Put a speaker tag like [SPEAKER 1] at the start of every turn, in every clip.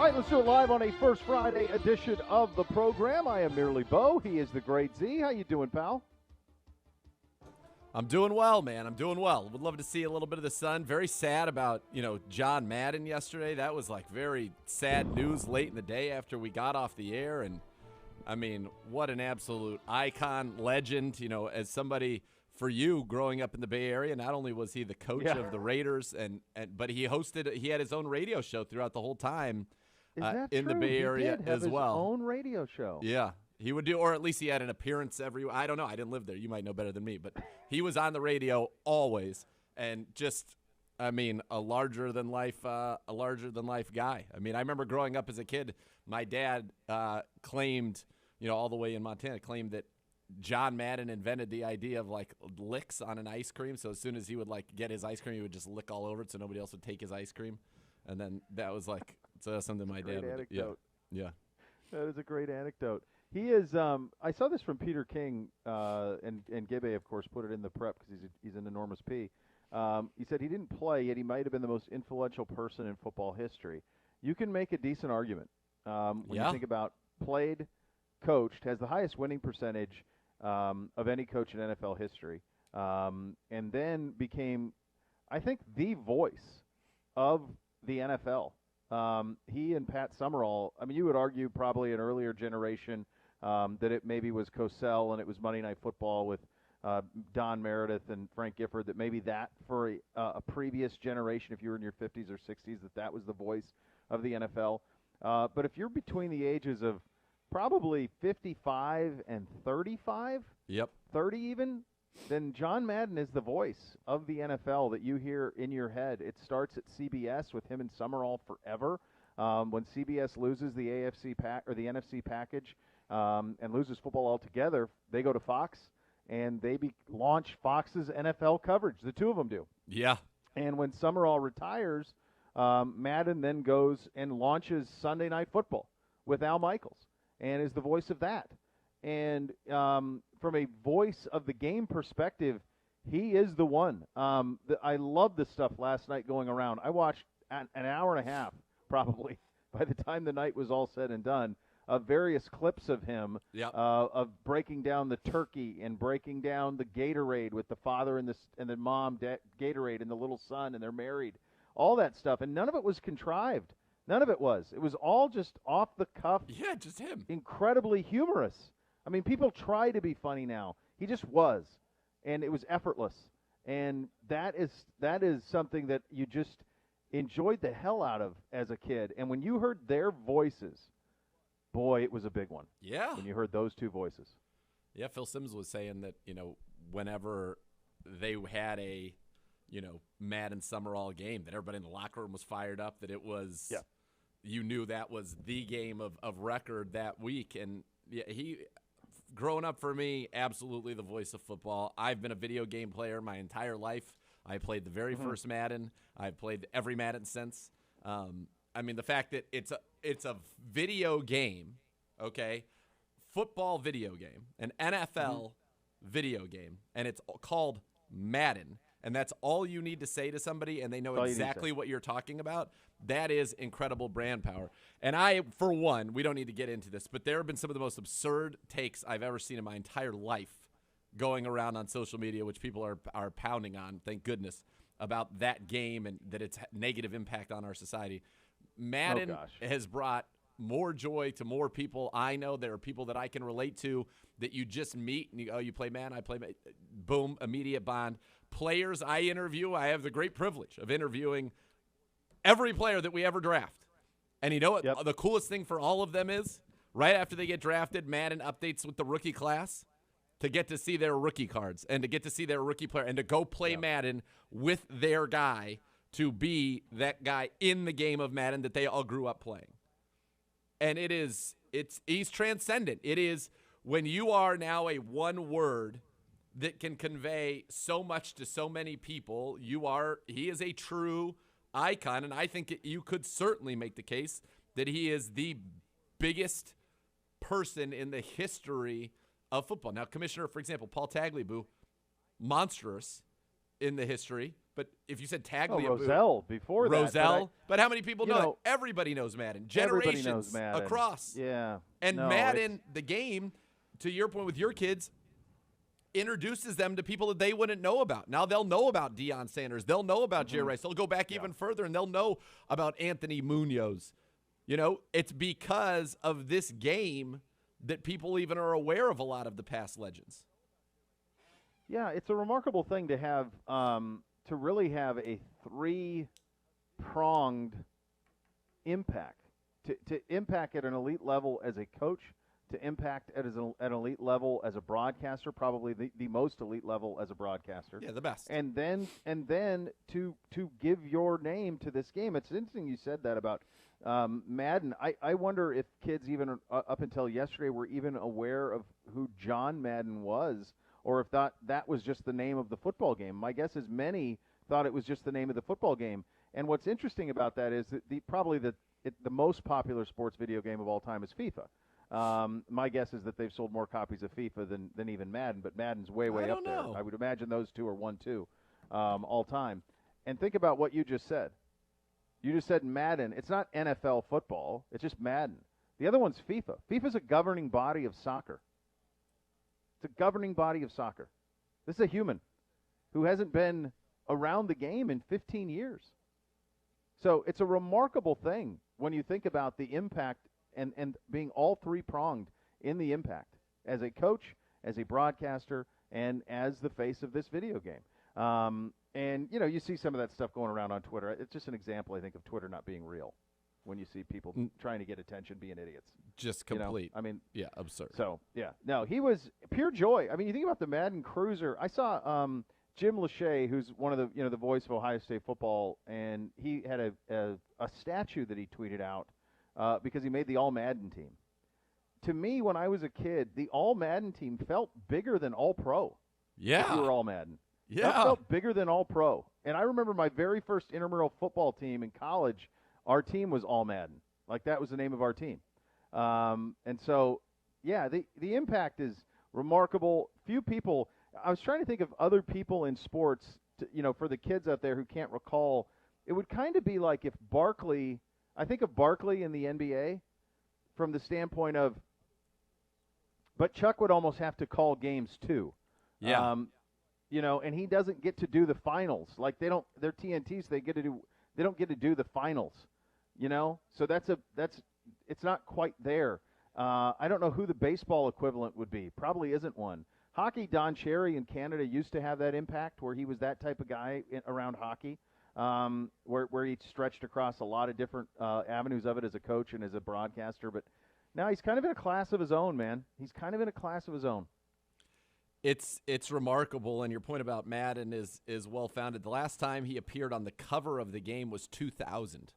[SPEAKER 1] right, let's do it live on a First Friday edition of the program. I am merely Beau. He is the Great Z. How you doing, pal?
[SPEAKER 2] I'm doing well, man. I'm doing well. Would love to see a little bit of the sun. Very sad about, John Madden yesterday. That was like very sad news late in the day after we got off the air. And I mean, what an absolute icon, legend, as somebody for you growing up in the Bay Area. Not only was he the coach of the Raiders, but he had his own radio show throughout the whole time in the Bay Area as well.
[SPEAKER 1] His own radio show.
[SPEAKER 2] Yeah. He would do, or at least he had an appearance I don't know. I didn't live there. You might know better than me, but he was on the radio always, and just, a larger than life guy. I mean, I remember growing up as a kid, my dad claimed, all the way in Montana, claimed that John Madden invented the idea of like licks on an ice cream. So as soon as he would like get his ice cream, he would just lick all over it, so nobody else would take his ice cream, and then that was like something my dad would do. Yeah.
[SPEAKER 1] That is a great anecdote. He is. I saw this from Peter King, and Gibbe, of course, put it in the prep because he's an enormous P. He said he didn't play, yet he might have been the most influential person in football history. You can make a decent argument when you think about played, coached, has the highest winning percentage of any coach in NFL history, and then became, I think, the voice of the NFL. He and Pat Summerall, you would argue probably an earlier generation that it maybe was Kosar and it was Monday Night Football with Don Meredith and Frank Gifford, that maybe that for a previous generation, if you were in your 50s or 60s, that was the voice of the NFL. But if you're between the ages of probably 55 and 35, 30 even, then John Madden is the voice of the NFL that you hear in your head. It starts at CBS with him and Summerall forever. When CBS loses the the NFC package and loses football altogether, they go to Fox and they launch Fox's NFL coverage. The two of them do.
[SPEAKER 2] Yeah.
[SPEAKER 1] And when Summerall retires, Madden then goes and launches Sunday Night Football with Al Michaels and is the voice of that. And from a voice of the game perspective, he is the one. I love the stuff last night going around. I watched an hour and a half, probably, by the time the night was all said and done, of various clips of him of breaking down the turkey and breaking down the Gatorade with the father and the mom, Gatorade, and the little son, and they're married. All that stuff, and none of it was contrived. None of it was. It was all just off the cuff.
[SPEAKER 2] Yeah, just him.
[SPEAKER 1] Incredibly humorous. People try to be funny now. He just was, and it was effortless. And that is something that you just enjoyed the hell out of as a kid. And when you heard their voices, boy, it was a big one.
[SPEAKER 2] Yeah.
[SPEAKER 1] When you heard those two voices.
[SPEAKER 2] Yeah, Phil Simms was saying that, whenever they had a, Madden Summerall game, that everybody in the locker room was fired up, that it was, you knew that was the game of record that week. And he, growing up for me, absolutely the voice of football. I've been a video game player my entire life. I played the very first Madden. I've played every Madden since. The fact that it's a video game, okay, football video game, an NFL video game, and it's called Madden, and that's all you need to say to somebody, and they know exactly what you're talking about. That is incredible brand power. And I, for one, we don't need to get into this, but there have been some of the most absurd takes I've ever seen in my entire life going around on social media, which people are pounding on, thank goodness, about that game and that it's negative impact on our society. Madden has brought more joy to more people. I know there are people that I can relate to that you just meet and you play Madden, I play Madden, boom, immediate bond. Players I interview, I have the great privilege of interviewing every player that we ever draft. And you know what the coolest thing for all of them is? Right after they get drafted, Madden updates with the rookie class to get to see their rookie cards and to get to see their rookie player and to go play Madden with their guy to be that guy in the game of Madden that they all grew up playing. And he's transcendent. It is when you are now a one word that can convey so much to so many people, he is a true icon, and I think you could certainly make the case that he is the biggest person in the history of football. Now, Commissioner, for example, Paul Tagliabue, monstrous in the history, But if you said
[SPEAKER 1] Oh,
[SPEAKER 2] Tagliabue,
[SPEAKER 1] Rozelle before that.
[SPEAKER 2] Roselle, but how many people know,
[SPEAKER 1] know,
[SPEAKER 2] it? Everybody knows Madden.
[SPEAKER 1] Everybody
[SPEAKER 2] Generations
[SPEAKER 1] knows Madden.
[SPEAKER 2] across.
[SPEAKER 1] Yeah.
[SPEAKER 2] And
[SPEAKER 1] No,
[SPEAKER 2] Madden, the game, to your point with your kids, introduces them to people that they wouldn't know about. Now they'll know about Deion Sanders. They'll know about Jerry Rice. They'll go back even further, and they'll know about Anthony Munoz. You know, it's because of this game that people even are aware of a lot of the past legends.
[SPEAKER 1] Yeah, it's a remarkable thing to have, to really have a three-pronged impact. To impact at an elite level as a coach, to impact at an elite level as a broadcaster, probably the most elite level as a broadcaster.
[SPEAKER 2] Yeah, the best.
[SPEAKER 1] And then to give your name to this game. It's interesting you said that about Madden. I wonder if kids even up until yesterday were even aware of who John Madden was, or if that was just the name of the football game. My guess is many thought it was just the name of the football game. And what's interesting about that is that probably the most popular sports video game of all time is FIFA. My guess is that they've sold more copies of FIFA than even Madden, but Madden's way up there. I would imagine those two are 1-2 all time. And think about what you just said. You just said Madden. It's not NFL football. It's just Madden. The other one's FIFA. FIFA's a governing body of soccer. It's a governing body of soccer. This is a human who hasn't been around the game in 15 years. So it's a remarkable thing when you think about the impact and being all three-pronged in the impact as a coach, as a broadcaster, and as the face of this video game. And, you know, you see some of that stuff going around on Twitter. It's just an example, I think, of Twitter not being real when you see people trying to get attention being idiots.
[SPEAKER 2] Just complete.
[SPEAKER 1] You know? I mean,
[SPEAKER 2] yeah, absurd.
[SPEAKER 1] So, yeah. No, he was pure joy. I mean, you think about the Madden Cruiser. I saw Jim Lachey, who's one of the voice of Ohio State football, and he had a statue that he tweeted out because he made the All-Madden team. To me, when I was a kid, the All-Madden team felt bigger than All-Pro.
[SPEAKER 2] Yeah.
[SPEAKER 1] If you were All-Madden.
[SPEAKER 2] Yeah.
[SPEAKER 1] That felt bigger than All-Pro. And I remember my very first intramural football team in college, our team was All-Madden. Like, that was the name of our team. And so, yeah, the impact is remarkable. Few people – I was trying to think of other people in sports, for the kids out there who can't recall. It would kind of be like if Barkley – I think of Barkley in the NBA from the standpoint of – but Chuck would almost have to call games too.
[SPEAKER 2] Yeah.
[SPEAKER 1] And he doesn't get to do the finals. Like they're TNTs, they don't get to do the finals. So it's not quite there. I don't know who the baseball equivalent would be. Probably isn't one. Hockey, Don Cherry in Canada used to have that impact where he was that type of guy around hockey, where he stretched across a lot of different avenues of it as a coach and as a broadcaster. But now he's kind of in a class of his own, man. He's kind of in a class of his own.
[SPEAKER 2] It's remarkable, and your point about Madden is well founded. The last time he appeared on the cover of the game was 2000.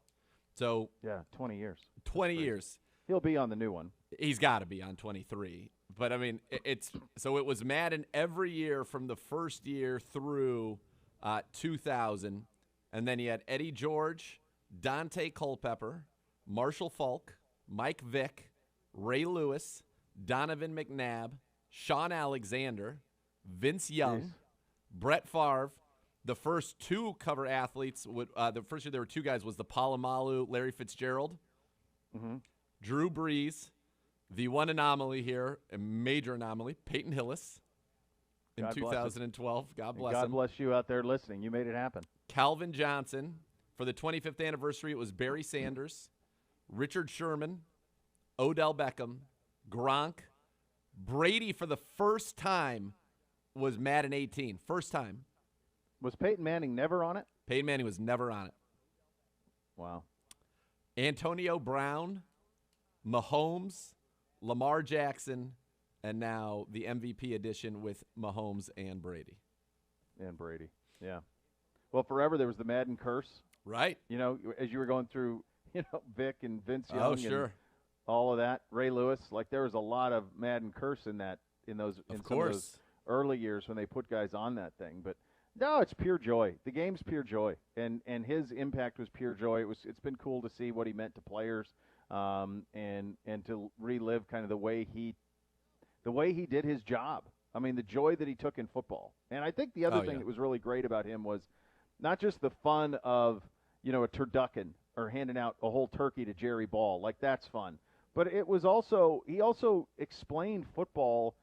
[SPEAKER 2] So
[SPEAKER 1] yeah, 20 years.
[SPEAKER 2] 20 years.
[SPEAKER 1] He'll be on the new one.
[SPEAKER 2] He's got to be on 23. But I mean, it was Madden every year from the first year through 2000, and then you had Eddie George, Dante Culpepper, Marshall Falk, Mike Vick, Ray Lewis, Donovan McNabb, Sean Alexander, Vince Young, Brett Favre. The first two cover athletes, the first year there were two guys, was the Palomalu, Larry Fitzgerald, Drew Brees, the one anomaly here, a major anomaly, Peyton Hillis in 2012. God bless him.
[SPEAKER 1] God bless you out there listening. You made it happen.
[SPEAKER 2] Calvin Johnson. For the 25th anniversary, it was Barry Sanders, Richard Sherman, Odell Beckham, Gronk. Brady, for the first time, was Madden 18. First time.
[SPEAKER 1] Was Peyton Manning never on it?
[SPEAKER 2] Peyton Manning was never on it.
[SPEAKER 1] Wow.
[SPEAKER 2] Antonio Brown, Mahomes, Lamar Jackson, and now the MVP edition with Mahomes and Brady. Yeah. Well, forever there was the Madden curse. Right.
[SPEAKER 1] As you were going through, Vic and Vince Young.
[SPEAKER 2] Oh, sure.
[SPEAKER 1] And all of that. Ray Lewis. Like, there was a lot of Madden curse in some of those early years when they put guys on that thing. But no, it's pure joy. The game's pure joy, and his impact was pure joy. It's been cool to see what he meant to players, and to relive kind of the way he did his job. I mean, the joy that he took in football. And I think the other thing that was really great about him was, Not just the fun of, a turducken or handing out a whole turkey to Jerry Ball. Like, that's fun. But it was also – he also explained football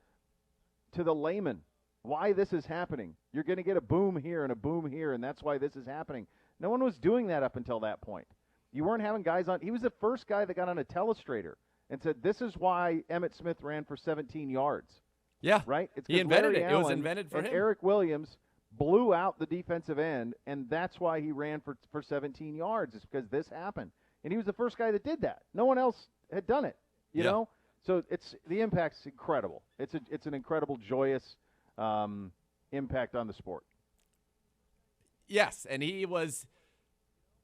[SPEAKER 1] to the layman, why this is happening. You're going to get a boom here and a boom here, and that's why this is happening. No one was doing that up until that point. You weren't having guys on – he was the first guy that got on a telestrator and said, this is why Emmitt Smith ran for 17 yards.
[SPEAKER 2] Yeah.
[SPEAKER 1] Right?
[SPEAKER 2] He invented
[SPEAKER 1] Larry
[SPEAKER 2] it.
[SPEAKER 1] Allen
[SPEAKER 2] It was invented for
[SPEAKER 1] and
[SPEAKER 2] him.
[SPEAKER 1] Eric Williams blew out the defensive end, and that's why he ran for 17 yards, is because this happened. And he was the first guy that did that. No one else had done it, you know? So the impact's incredible. It's an incredible, joyous impact on the sport.
[SPEAKER 2] Yes, and he was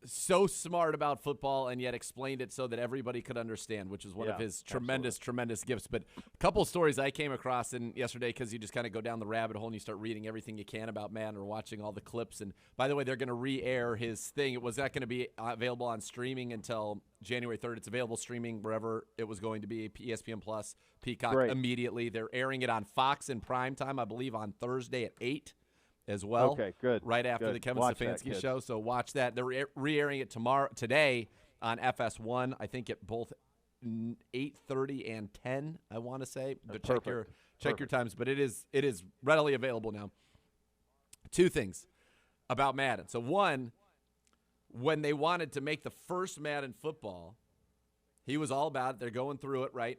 [SPEAKER 2] so smart about football and yet explained it so that everybody could understand, which is one of his tremendous gifts. But a couple of stories I came across yesterday, because you just kind of go down the rabbit hole and you start reading everything you can about Madden or watching all the clips. And by the way, they're going to re-air his thing. It was not going to be available on streaming until January 3rd. It's available streaming wherever it was going to be, ESPN Plus, Peacock, immediately. They're airing it on Fox in prime time, I believe, on Thursday at 8. As well.
[SPEAKER 1] Okay, good.
[SPEAKER 2] Right after the Kevin Stefanski show. So watch that. They're re-airing it today on FS1. I think at both 8:30 and 10, I want to say. But check your times. But it is readily available now. Two things about Madden. So one, when they wanted to make the first Madden football, he was all about it. They're going through it, right?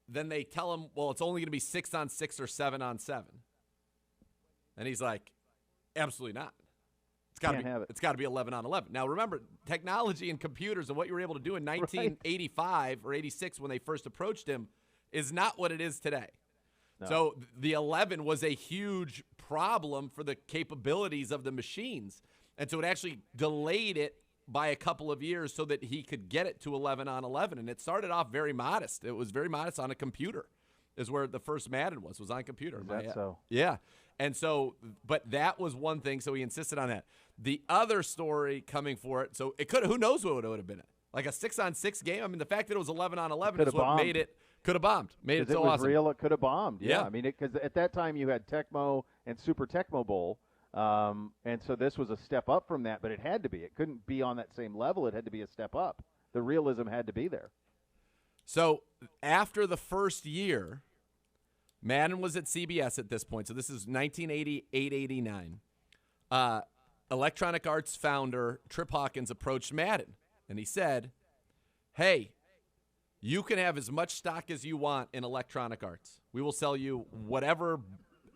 [SPEAKER 2] Then they tell him, well, it's only going to be 6-on-6 or 7-on-7. And he's like, absolutely not. It's got to be 11-on-11. Now, remember, technology and computers and what you were able to do in 1985 or 86 when they first approached him is not what it is today. No. So the 11 was a huge problem for the capabilities of the machines. And so it actually delayed it by a couple of years so that he could get it to 11-on-11. And it started off very modest. It was very modest on a computer is where the first Madden was on computer.
[SPEAKER 1] Is that so?
[SPEAKER 2] Yeah. And so, but that was one thing, so he insisted on that. The other story coming for it, so it could, who knows what it would have been? Like a 6-on-6 game? I mean, the fact that it was 11-on-11 is what made it, could have bombed. Made it so awesome.
[SPEAKER 1] It was real, it could have bombed. Yeah. I mean, because at that time you had Tecmo and Super Tecmo Bowl, and so this was a step up from that, but it had to be. It couldn't be on that same level. It had to be a step up. The realism had to be there.
[SPEAKER 2] So after the first year, Madden was at CBS at this point, so this is 1988-89. Electronic Arts founder Trip Hawkins approached Madden, and he said, hey, you can have as much stock as you want in Electronic Arts. We will sell you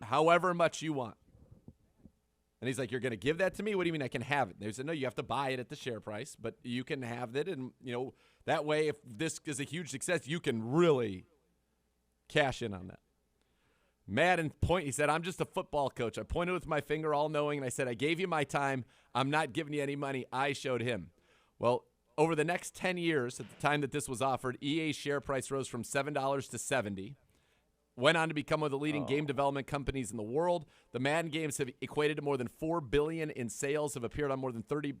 [SPEAKER 2] however much you want. And he's like, you're going to give that to me? What do you mean I can have it? And they said, no, you have to buy it at the share price, but you can have it, and that way if this is a huge success, you can really cash in on that. Madden he said, I'm just a football coach. I pointed with my finger, all knowing, and I said, I gave you my time. I'm not giving you any money. I showed him. Well, over the next 10 years, at the time that this was offered, EA's share price rose from $7 to $70. Went on to become one of the leading game development companies in the world. The Madden games have equated to more than $4 billion in sales, have appeared on more than 30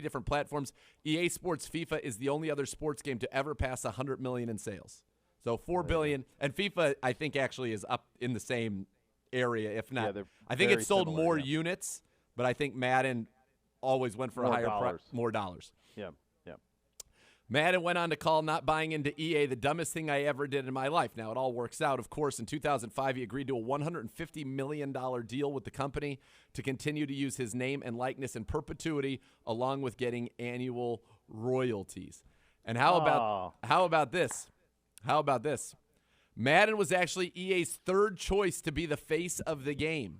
[SPEAKER 2] different platforms. EA Sports FIFA is the only other sports game to ever pass $100 million in sales. So $4 billion, and FIFA, I think, actually is up in the same area, if not.
[SPEAKER 1] Yeah,
[SPEAKER 2] I think it sold more units, but I think Madden always went for a higher price, more dollars.
[SPEAKER 1] Yeah.
[SPEAKER 2] Madden went on to call not buying into EA the dumbest thing I ever did in my life. Now, it all works out. Of course, in 2005, he agreed to a $150 million deal with the company to continue to use his name and likeness in perpetuity, along with getting annual royalties. And how about this? How about this? Madden was actually EA's third choice to be the face of the game.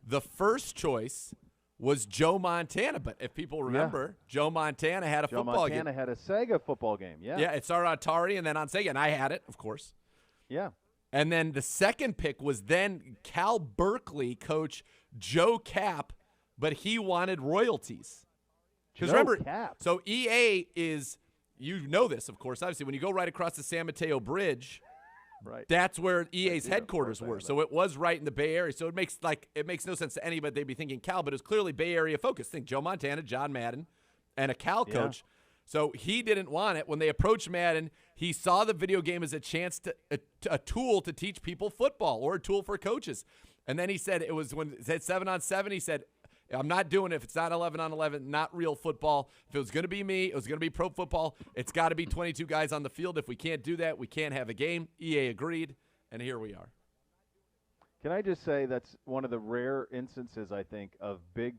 [SPEAKER 2] The first choice was Joe Montana, but if people remember, Joe Montana had a football game.
[SPEAKER 1] Joe Montana had a Sega football game,
[SPEAKER 2] Yeah, it started on Atari and then on Sega, and I had it, of course.
[SPEAKER 1] Yeah.
[SPEAKER 2] And then the second pick was then Cal Berkeley coach Joe Cap, but he wanted royalties. Because remember,
[SPEAKER 1] Cap.
[SPEAKER 2] So EA is... You know this, of course. Obviously, when you go right across the San Mateo Bridge, that's where EA's headquarters were. So it was right in the Bay Area. So it makes no sense to anybody. They'd be thinking Cal, but it was clearly Bay Area focused. Think Joe Montana, John Madden, and a Cal coach. So he didn't want it. When they approached Madden, he saw the video game as a chance a tool to teach people football or a tool for coaches. And then he said it was when it said 7-on-7. He said, I'm not doing it if it's not 11 on 11, not real football. If it was going to be me, it was going to be pro football. It's got to be 22 guys on the field. If we can't do that, we can't have a game. EA agreed, and here we are.
[SPEAKER 1] Can I just say that's one of the rare instances, I think, of big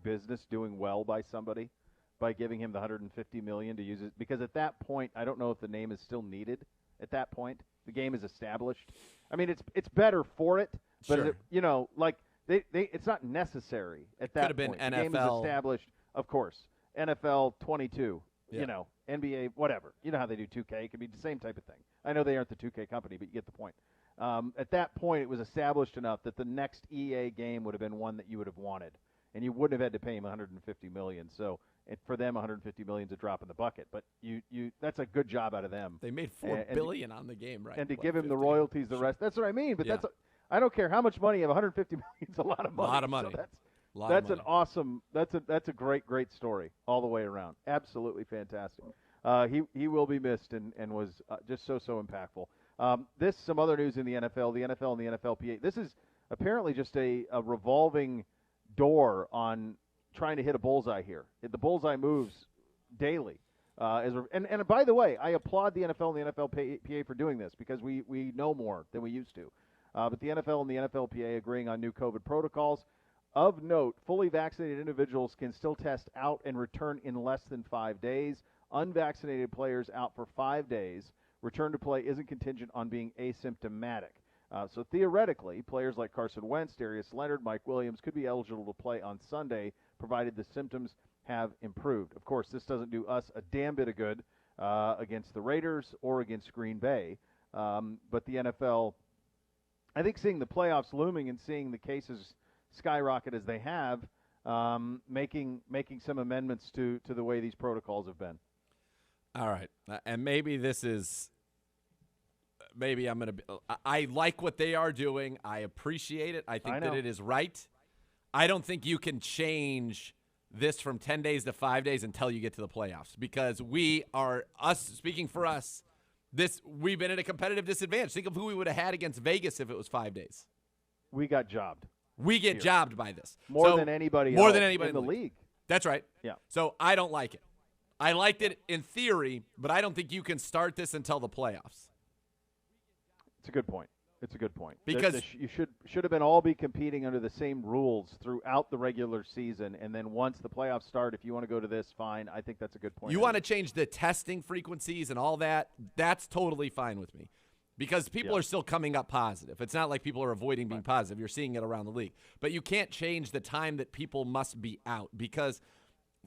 [SPEAKER 1] business doing well by somebody by giving him the $150 million to use it. Because at that point, I don't know if the name is still needed at that point. The game is established. I mean, it's better for it, but,
[SPEAKER 2] Sure.
[SPEAKER 1] It's not necessary at that
[SPEAKER 2] Could have
[SPEAKER 1] point.
[SPEAKER 2] been
[SPEAKER 1] The game is
[SPEAKER 2] NFL.
[SPEAKER 1] established, of course. NFL 22,
[SPEAKER 2] Yeah.
[SPEAKER 1] NBA, whatever. You know how they do 2K. It could be the same type of thing. I know they aren't the 2K company, but you get the point. At that point, it was established enough that the next EA game would have been one that you would have wanted, and you wouldn't have had to pay him $150 million. So for them, $150 million is a drop in the bucket. But that's a good job out of them.
[SPEAKER 2] They made $4 billion on the game, right?
[SPEAKER 1] And to
[SPEAKER 2] What,
[SPEAKER 1] give him the
[SPEAKER 2] 50?
[SPEAKER 1] royalties, the rest. That's what I mean. But
[SPEAKER 2] Yeah.
[SPEAKER 1] I don't care how much money you have. $150 million is a lot of money.
[SPEAKER 2] A lot of money.
[SPEAKER 1] So that's an awesome. That's a great story all the way around. Absolutely fantastic. He will be missed and was just so impactful. Some other news in the NFL and the NFLPA. This is apparently just a revolving door on trying to hit a bullseye here. The bullseye moves daily. And by the way, I applaud the NFL and the NFLPA for doing this because we know more than we used to. But the NFL and the NFLPA agreeing on new COVID protocols. Of note, fully vaccinated individuals can still test out and return in less than 5 days. Unvaccinated players out for 5 days. Return to play isn't contingent on being asymptomatic. So theoretically, players like Carson Wentz, Darius Leonard, Mike Williams could be eligible to play on Sunday, provided the symptoms have improved. Of course, this doesn't do us a damn bit of good against the Raiders or against Green Bay. But the NFL, I think seeing the playoffs looming and seeing the cases skyrocket as they have, making some amendments to the way these protocols have been.
[SPEAKER 2] All right. And maybe I'm going to – I like what they are doing. I appreciate it. I think that it is right. I don't think you can change this from 10 days to 5 days until you get to the playoffs because speaking for us, we've been at a competitive disadvantage. Think of who we would have had against Vegas if it was 5 days.
[SPEAKER 1] We got jobbed.
[SPEAKER 2] We get jobbed by this.
[SPEAKER 1] More than anybody
[SPEAKER 2] more
[SPEAKER 1] else
[SPEAKER 2] than anybody
[SPEAKER 1] in the league.
[SPEAKER 2] That's right.
[SPEAKER 1] Yeah.
[SPEAKER 2] So I don't like it. I liked it in theory, but I don't think you can start this until the playoffs.
[SPEAKER 1] It's a good point.
[SPEAKER 2] Because
[SPEAKER 1] you should have been all be competing under the same rules throughout the regular season, and then once the playoffs start, if you want to go to this, fine. I think that's a good point.
[SPEAKER 2] You want to change the testing frequencies and all that, that's totally fine with me. Because people are still coming up positive. It's not like people are avoiding being positive. You're seeing it around the league. But you can't change the time that people must be out. Because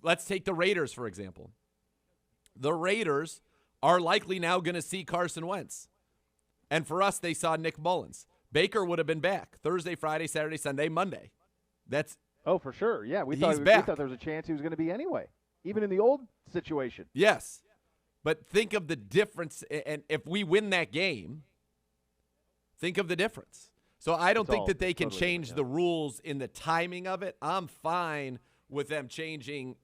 [SPEAKER 2] let's take the Raiders, for example. The Raiders are likely now going to see Carson Wentz. And for us, they saw Nick Mullins. Baker would have been back Thursday, Friday, Saturday, Sunday, Monday.
[SPEAKER 1] For sure. Yeah, we
[SPEAKER 2] back.
[SPEAKER 1] thought there was a chance he was going to be anyway, even in the old situation.
[SPEAKER 2] Yes. But think of the difference, and if we win that game, think of the difference. So I don't think that they can change the rules in the timing of it. I'm fine with them changing,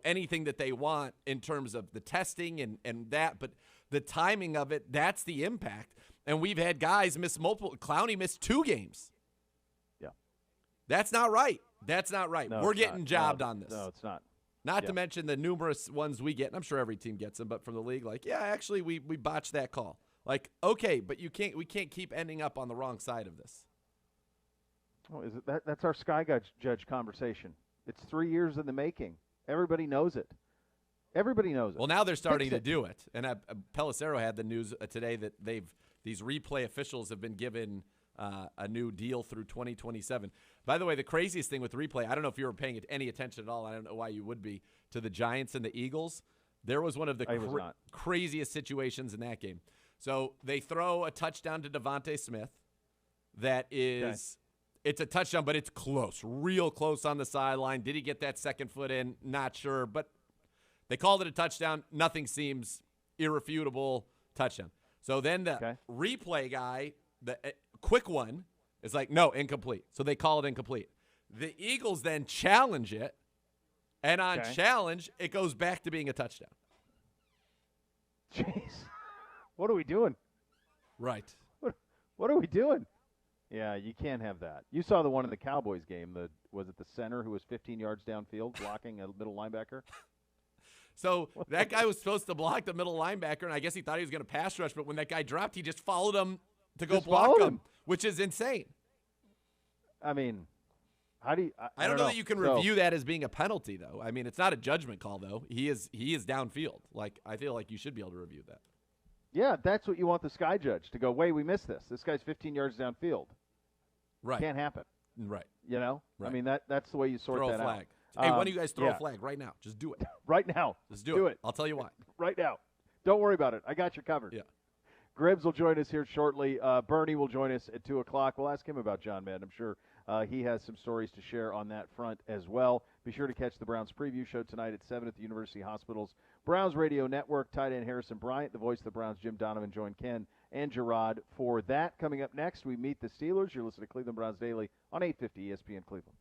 [SPEAKER 2] anything that they want in terms of the testing and that, but the timing of it, that's the impact. And we've had guys miss multiple. Clowney missed 2 games.
[SPEAKER 1] Yeah.
[SPEAKER 2] That's not right. No, we're getting jobbed on this.
[SPEAKER 1] No, it's not.
[SPEAKER 2] Not to mention the numerous ones we get, and I'm sure every team gets them, but from the league, actually we botched that call. Okay, but we can't keep ending up on the wrong side of this.
[SPEAKER 1] Oh, is it that's our Sky Judge conversation. It's 3 years in the making. Everybody knows it.
[SPEAKER 2] Well, now they're starting to do it. And Pelissero had the news today that these replay officials have been given a new deal through 2027. By the way, the craziest thing with replay, I don't know if you were paying any attention at all. I don't know why you would be, to the Giants and the Eagles. There was one of the craziest situations in that game. So they throw a touchdown to Devontae Smith. That is, It's a touchdown, but it's close, real close on the sideline. Did he get that second foot in? Not sure, but they called it a touchdown. Nothing seems irrefutable. Touchdown. So then the replay guy, the quick one, is like, no, incomplete. So they call it incomplete. The Eagles then challenge it, and on challenge, it goes back to being a touchdown.
[SPEAKER 1] Jeez. What are we doing?
[SPEAKER 2] Right.
[SPEAKER 1] What are we doing? Yeah, you can't have that. You saw the one in the Cowboys game was it the center who was 15 yards downfield blocking a middle linebacker?
[SPEAKER 2] So that guy was supposed to block the middle linebacker, and I guess he thought he was going to pass rush, but when that guy dropped, he just followed him to go block him, which is insane.
[SPEAKER 1] I mean, how do you –
[SPEAKER 2] I don't know that you can review that as being a penalty, though. I mean, it's not a judgment call, though. He is downfield. Like, I feel like you should be able to review that.
[SPEAKER 1] Yeah, that's what you want the sky judge to go, wait, we missed this. This guy's 15 yards downfield.
[SPEAKER 2] Right.
[SPEAKER 1] Can't happen.
[SPEAKER 2] Right.
[SPEAKER 1] You know?
[SPEAKER 2] Right.
[SPEAKER 1] I mean, that's the way you sort that
[SPEAKER 2] flag.
[SPEAKER 1] out.
[SPEAKER 2] Hey, why don't you guys throw a flag right now? Just do it.
[SPEAKER 1] Right now.
[SPEAKER 2] Just do it. I'll tell you why.
[SPEAKER 1] Right now. Don't worry about it. I got you covered.
[SPEAKER 2] Yeah.
[SPEAKER 1] Gribbs will join us here shortly. Bernie will join us at 2 o'clock. We'll ask him about John Madden. I'm sure he has some stories to share on that front as well. Be sure to catch the Browns preview show tonight at 7 at the University Hospital's Browns Radio Network. Tight end Harrison Bryant, the voice of the Browns, Jim Donovan, join Ken and Gerard for that. Coming up next, we meet the Steelers. You're listening to Cleveland Browns Daily on 850 ESPN Cleveland.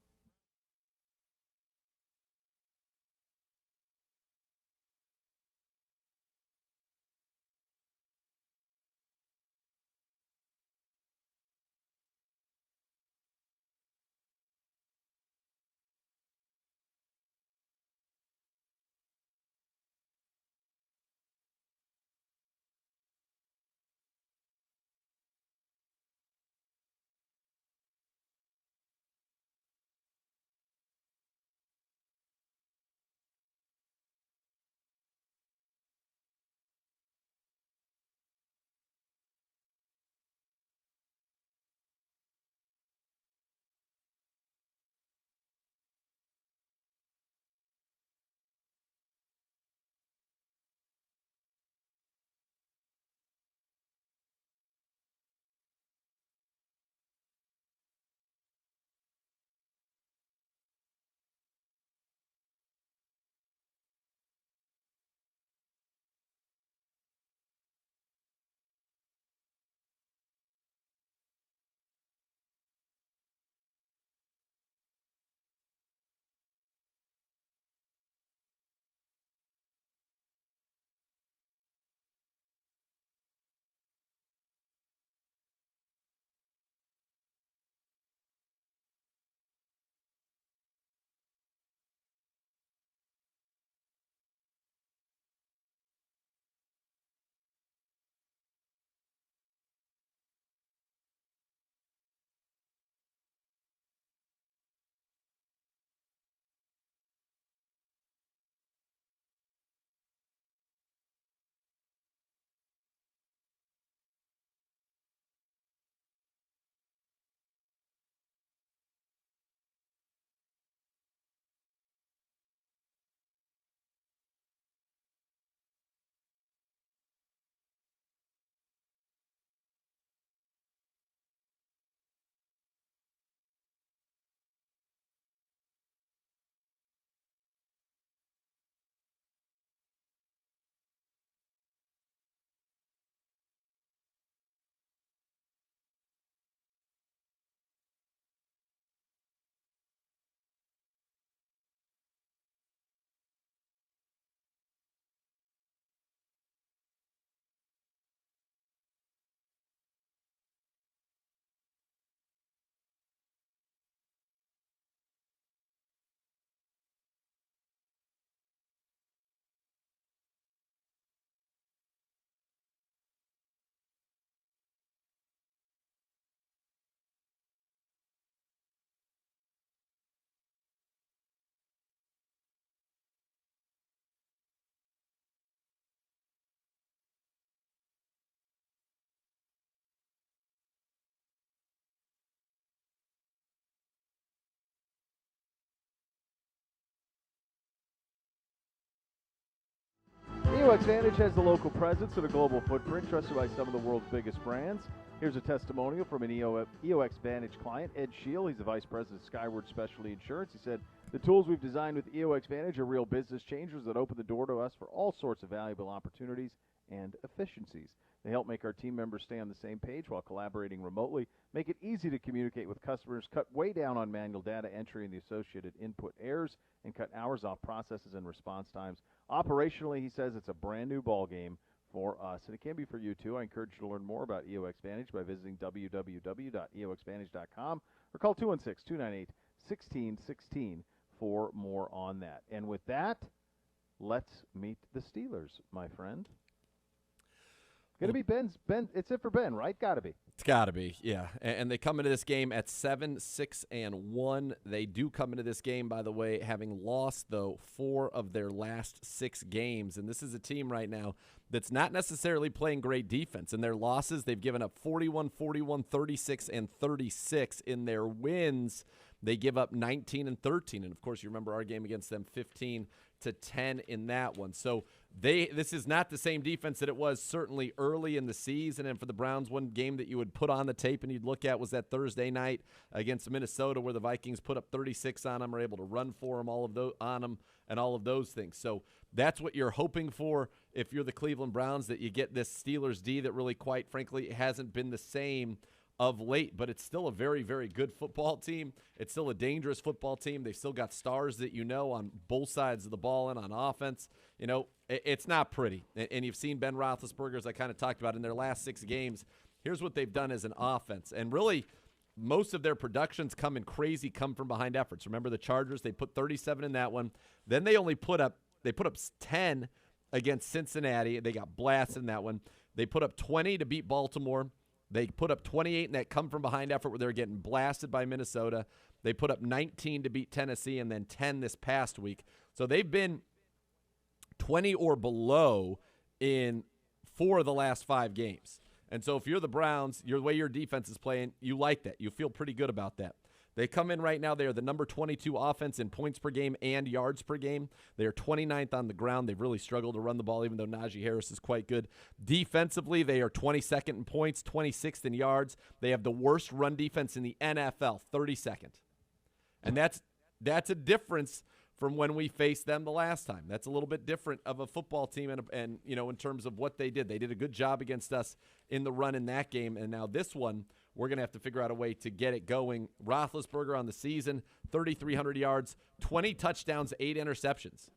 [SPEAKER 1] EOX Vantage has the local presence and a global footprint trusted by some of the world's biggest brands. Here's a testimonial from an EOX Vantage client, Ed Scheel. He's the Vice President of Skyward Specialty Insurance. He said, the tools we've designed with EOX Vantage are real business changers that open the door to us for all sorts of valuable opportunities and efficiencies. They help make our team members stay on the same page while collaborating remotely, make it easy to communicate with customers, cut way down on manual data entry and the associated input errors, and cut hours off processes and response times. Operationally, he says it's a brand new ball game for us, and it can be for you too. I encourage you to learn more about EOX Vantage by visiting www.eoxvantage.com or call 216-298-7200. 1616 for more on that. And with that, let's meet the Steelers, my friend. Going to be Ben. It's it for Ben, right? Got to be.
[SPEAKER 2] It's got to be, yeah. And they come into this game at 7-6-1. They do come into this game, by the way, having lost, though, 4 of their last 6 games. And this is a team right now that's not necessarily playing great defense. In their losses, they've given up 41, 36, and 36. In their wins, they give up 19 and 13. And, of course, you remember our game against them, 15-10 in that one. So this is not the same defense that it was certainly early in the season. And for the Browns, one game that you would put on the tape and you'd look at was that Thursday night against Minnesota, where the Vikings put up 36 on them, were able to run for them, all of those things. So that's what you're hoping for if you're the Cleveland Browns, that you get this Steelers D that really, quite frankly, hasn't been the same of late, but it's still a very, very good football team. It's still a dangerous football team. They've still got stars that on both sides of the ball and on offense. It's not pretty. And you've seen Ben Roethlisberger, as I kind of talked about, in their last 6 games. Here's what they've done as an offense. And really, most of their productions come from behind efforts. Remember the Chargers? They put 37 in that one. Then they put up 10 against Cincinnati. They got blasted in that one. They put up 20 to beat Baltimore. They put up 28 in that come-from-behind effort where they were getting blasted by Minnesota. They put up 19 to beat Tennessee and then 10 this past week. So they've been 20 or below in 4 of the last 5 games. And so if you're the Browns, the way your defense is playing, you like that. You feel pretty good about that. They come in right now. They are the number 22 offense in points per game and yards per game. They are 29th on the ground. They've really struggled to run the ball, even though Najee Harris is quite good. Defensively, they are 22nd in points, 26th in yards. They have the worst run defense in the NFL, 32nd. And that's a difference from when we faced them the last time. That's a little bit different of a football team and in terms of what they did. They did a good job against us in the run in that game. And now this one, we're going to have to figure out a way to get it going. Roethlisberger on the season, 3,300 yards, 20 touchdowns, 8 interceptions.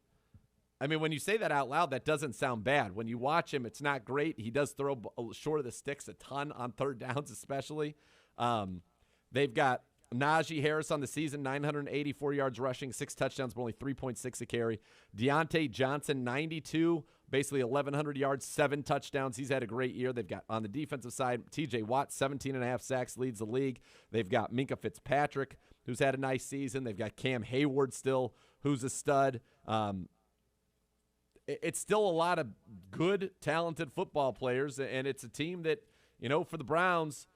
[SPEAKER 2] I mean, when you say that out loud, that doesn't sound bad. When you watch him, it's not great. He does throw short of the sticks a ton on third downs especially. They've got Najee Harris on the season, 984 yards rushing, 6 touchdowns, but only 3.6 a carry. Deontay Johnson, 92, basically 1,100 yards, 7 touchdowns. He's had a great year. They've got, on the defensive side, T.J. Watt, 17.5 sacks, leads the league. They've got Minkah Fitzpatrick, who's had a nice season. They've got Cam Hayward still, who's a stud. It's still a lot of good, talented football players, and it's a team that, for the Browns,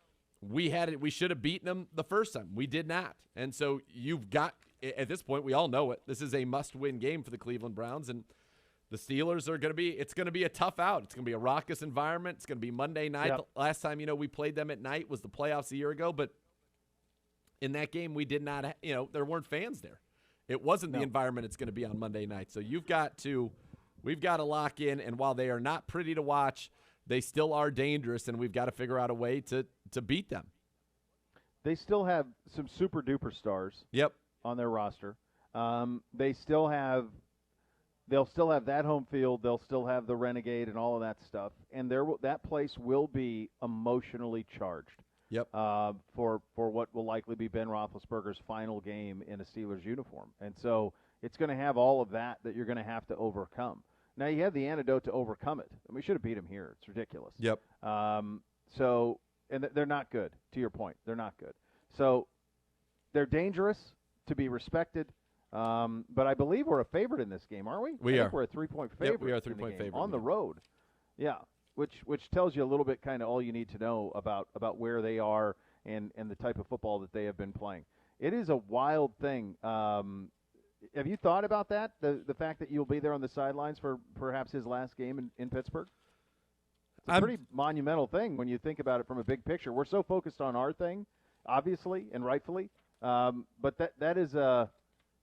[SPEAKER 2] we should have beaten them the first time. We did not. And so you've got, at this point, we all know it. This is a must-win game for the Cleveland Browns, and the Steelers are it's going to be a tough out. It's going to be a raucous environment. It's going to be Monday night. Yep. The last time, we played them at night was the playoffs a year ago, but in that game we did not, there weren't fans there. It wasn't the environment it's going to be on Monday night. So we've got to lock in, and while they are not pretty to watch, they still are dangerous, and we've got to figure out a way to beat them.
[SPEAKER 1] They still have some super-duper stars on their roster. They'll still have that home field. They'll still have the Renegade and all of that stuff. And that place will be emotionally charged for what will likely be Ben Roethlisberger's final game in a Steelers uniform. And so it's going to have all of that you're going to have to overcome. Now, you have the antidote to overcome it. We should have beat them here. It's ridiculous.
[SPEAKER 2] Yep.
[SPEAKER 1] And they're not good, to your point. They're not good. So they're dangerous, to be respected. But I believe we're a favorite in this game, aren't we?
[SPEAKER 2] We are.
[SPEAKER 1] We're a 3-point favorite.
[SPEAKER 2] Yep, we are a 3-point favorite.
[SPEAKER 1] On the road. Yeah, which tells you a little bit kind of all you need to know about where they are and the type of football that they have been playing. It is a wild thing. Have you thought about that, the fact that you'll be there on the sidelines for perhaps his last game in Pittsburgh? It's a pretty monumental thing when you think about it from a big picture. We're so focused on our thing, obviously, and rightfully. But that is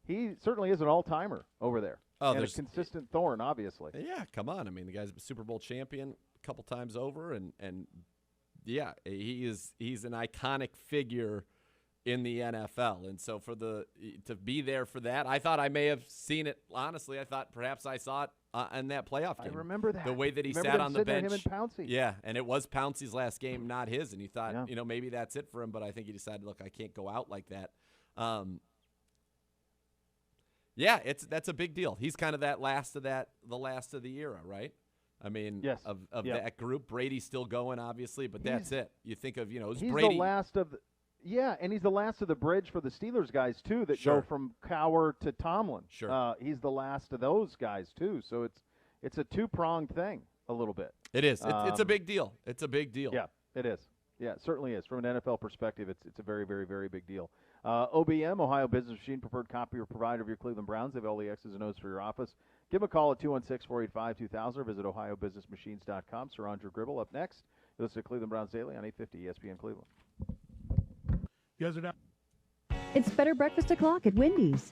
[SPEAKER 1] he certainly is an all-timer over there.
[SPEAKER 2] Oh,
[SPEAKER 1] and a consistent thorn, obviously.
[SPEAKER 2] Yeah, come on. I mean, the guy's a Super Bowl champion a couple times over, and yeah, he's an iconic figure in the NFL. And so to be there for that, I thought I may have seen it. Honestly, I thought perhaps I saw it in that playoff game.
[SPEAKER 1] I remember that.
[SPEAKER 2] The way that he sat on the bench.
[SPEAKER 1] Him and Pouncey.
[SPEAKER 2] Yeah, and it was Pouncey's last game, not his. And you thought, maybe that's it for him. But I think he decided, look, I can't go out like that. Yeah, that's a big deal. He's kind of the last of the era, right? I mean,
[SPEAKER 1] yes.
[SPEAKER 2] of that group. Brady's still going, obviously, but that's it. You think of, it's
[SPEAKER 1] he's
[SPEAKER 2] Brady.
[SPEAKER 1] The last of and he's the last of the bridge for the Steelers guys, too, that
[SPEAKER 2] Sure.
[SPEAKER 1] go from Cowher to Tomlin.
[SPEAKER 2] Sure.
[SPEAKER 1] He's the last of those guys, too. So it's a two-pronged thing a little bit.
[SPEAKER 2] It is. It's a big deal. It's a big deal.
[SPEAKER 1] Yeah, it is. Yeah, it certainly is. From an NFL perspective, it's a very, very, very big deal. OBM, Ohio Business Machine, preferred copier provider of your Cleveland Browns. They have all the X's and O's for your office. Give them a call at 216-485-2000 or visit ohiobusinessmachines.com. Sir Andrew Gribble up next. You listen to Cleveland Browns Daily on 850 ESPN Cleveland.
[SPEAKER 3] You guys are down.
[SPEAKER 4] It's Better Breakfast O'Clock at Wendy's.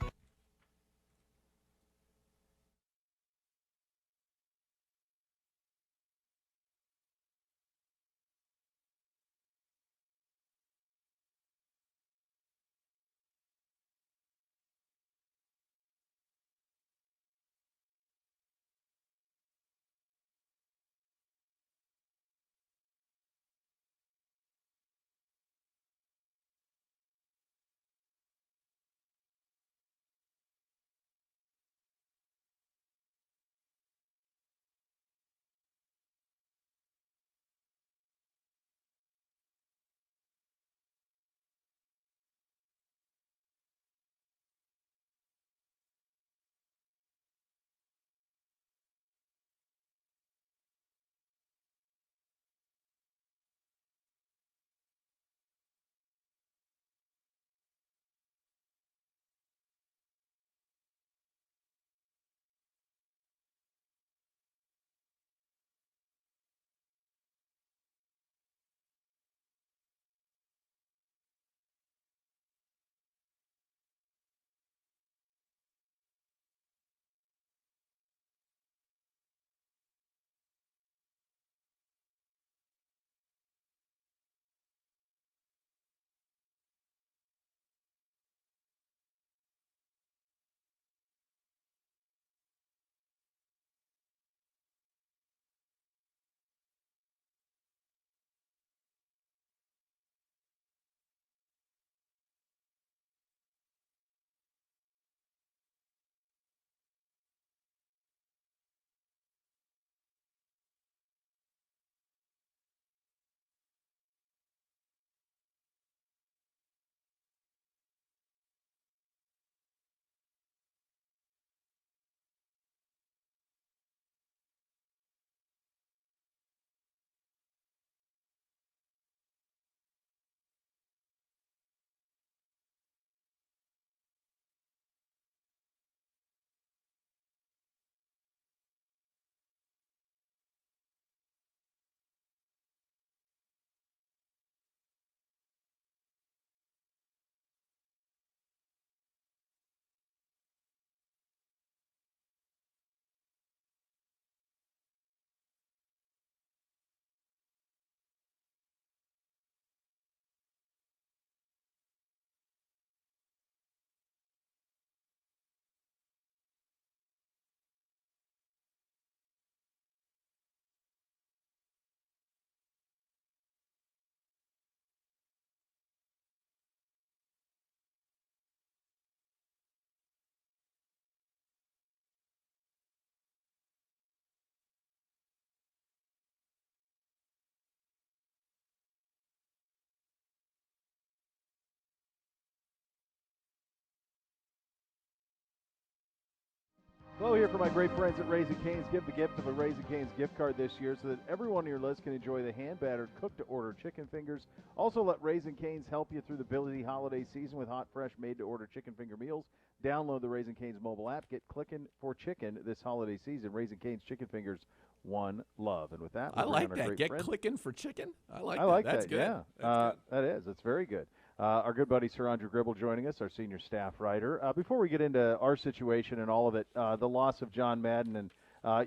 [SPEAKER 1] Hello here for my great friends at Raising Cane's. Give the gift of a Raising Cane's gift card this year so that everyone on your list can enjoy the hand-battered, cooked-to-order chicken fingers. Also, let Raising Cane's help you through the busy holiday season with hot, fresh, made-to-order chicken finger meals. Download the Raising Cane's mobile app. Get clicking for chicken this holiday season. Raising Cane's chicken fingers, one love. And with that,
[SPEAKER 2] I like that. Get clicking for chicken. I like that. That's
[SPEAKER 1] that.
[SPEAKER 2] good.
[SPEAKER 1] Yeah,
[SPEAKER 2] That's good.
[SPEAKER 1] that is. That's very good. Our good buddy Sir Andrew Gribble joining us, our senior staff writer. Before we get into our situation and all of it, the loss of John Madden, and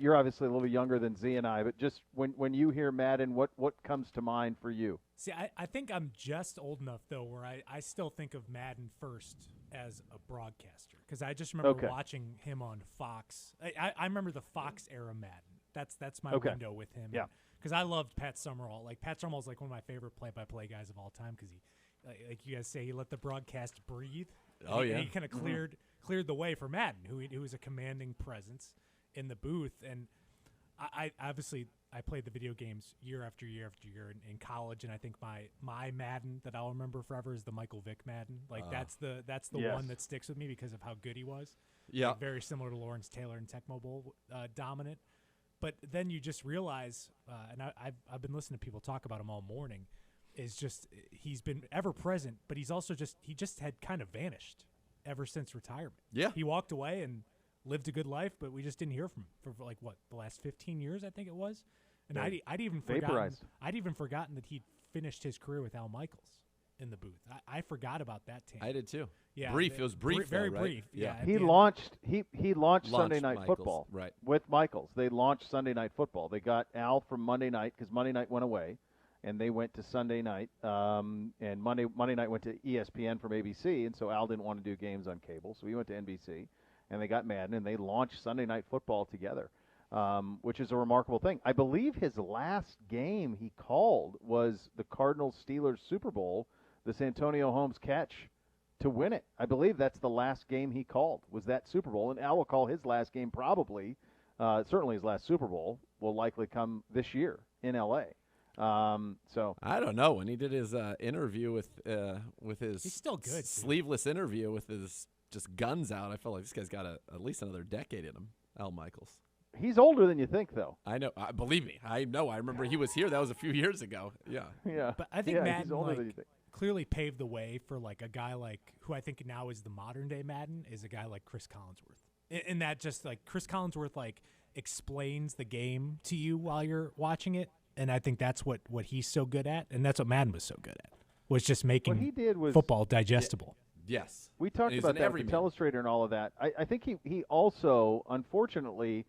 [SPEAKER 1] you're obviously a little younger than Z and I, but just when you hear Madden, what comes to mind for you?
[SPEAKER 3] See, I think I'm just old enough, though, where I still think of Madden first as a broadcaster, because I just remember watching him on Fox. I remember the Fox era Madden. That's my window with him.
[SPEAKER 1] Yeah.
[SPEAKER 3] Because I loved Pat Summerall. Like, Pat Summerall's like one of my favorite play-by-play guys of all time, because he, like you guys say, he let the broadcast breathe.
[SPEAKER 2] Oh, yeah.
[SPEAKER 3] And he kind of cleared the way for Madden, who was a commanding presence in the booth. And I obviously played the video games year after year after year in college, and I think my Madden that I'll remember forever is the Michael Vick Madden. Like that's the one that sticks with me because of how good he was.
[SPEAKER 2] Yeah,
[SPEAKER 3] like, very similar to Lawrence Taylor and Tecmo Bowl dominant. But then you just realize, and I've been listening to people talk about him all morning, is just he's been ever present, but he just had kind of vanished ever since retirement.
[SPEAKER 2] Yeah,
[SPEAKER 3] he walked away and lived a good life, but we just didn't hear from him for like the last 15 years, I think it was. And I'd even forgotten that he'd finished his career with Al Michaels in the booth. I forgot about that team.
[SPEAKER 2] I did too.
[SPEAKER 3] Yeah,
[SPEAKER 2] brief. It was brief,
[SPEAKER 3] very
[SPEAKER 2] though, right?
[SPEAKER 3] brief. Yeah,
[SPEAKER 1] he launched Sunday Night
[SPEAKER 2] Michaels,
[SPEAKER 1] Football
[SPEAKER 2] right.
[SPEAKER 1] with Michaels. They launched Sunday Night Football. They got Al from Monday night because Monday night went away, and they went to Sunday night. And Monday night went to ESPN from ABC, and so Al didn't want to do games on cable, so he went to NBC, and they got Madden, and they launched Sunday Night Football together. Which is a remarkable thing. I believe his last game he called was the Cardinals-Steelers Super Bowl, the Santonio Holmes catch to win it. I believe that's the last game he called, was that Super Bowl. And Al will call his last game probably, certainly his last Super Bowl, will likely come this year in L.A. So
[SPEAKER 2] I don't know. When he did his interview with his
[SPEAKER 3] he's still good,
[SPEAKER 2] sleeveless interview with his just guns out, I felt like this guy's got at least another decade in him, Al Michaels.
[SPEAKER 1] He's older than you think, though.
[SPEAKER 2] I know. Believe me, I know. I remember he was here. That was a few years ago. Yeah.
[SPEAKER 1] Yeah.
[SPEAKER 3] But I think Madden
[SPEAKER 1] he's older than you think.
[SPEAKER 3] Clearly paved the way for like a guy like who I think now is the modern day Madden is a guy like Chris Collinsworth. In that just like Chris Collinsworth like explains the game to you while you're watching it, and I think that's what he's so good at, and that's what Madden was so good at, was just making football digestible.
[SPEAKER 2] Yes.
[SPEAKER 1] We talked about that with Telestrator and all of that. I think he also, unfortunately,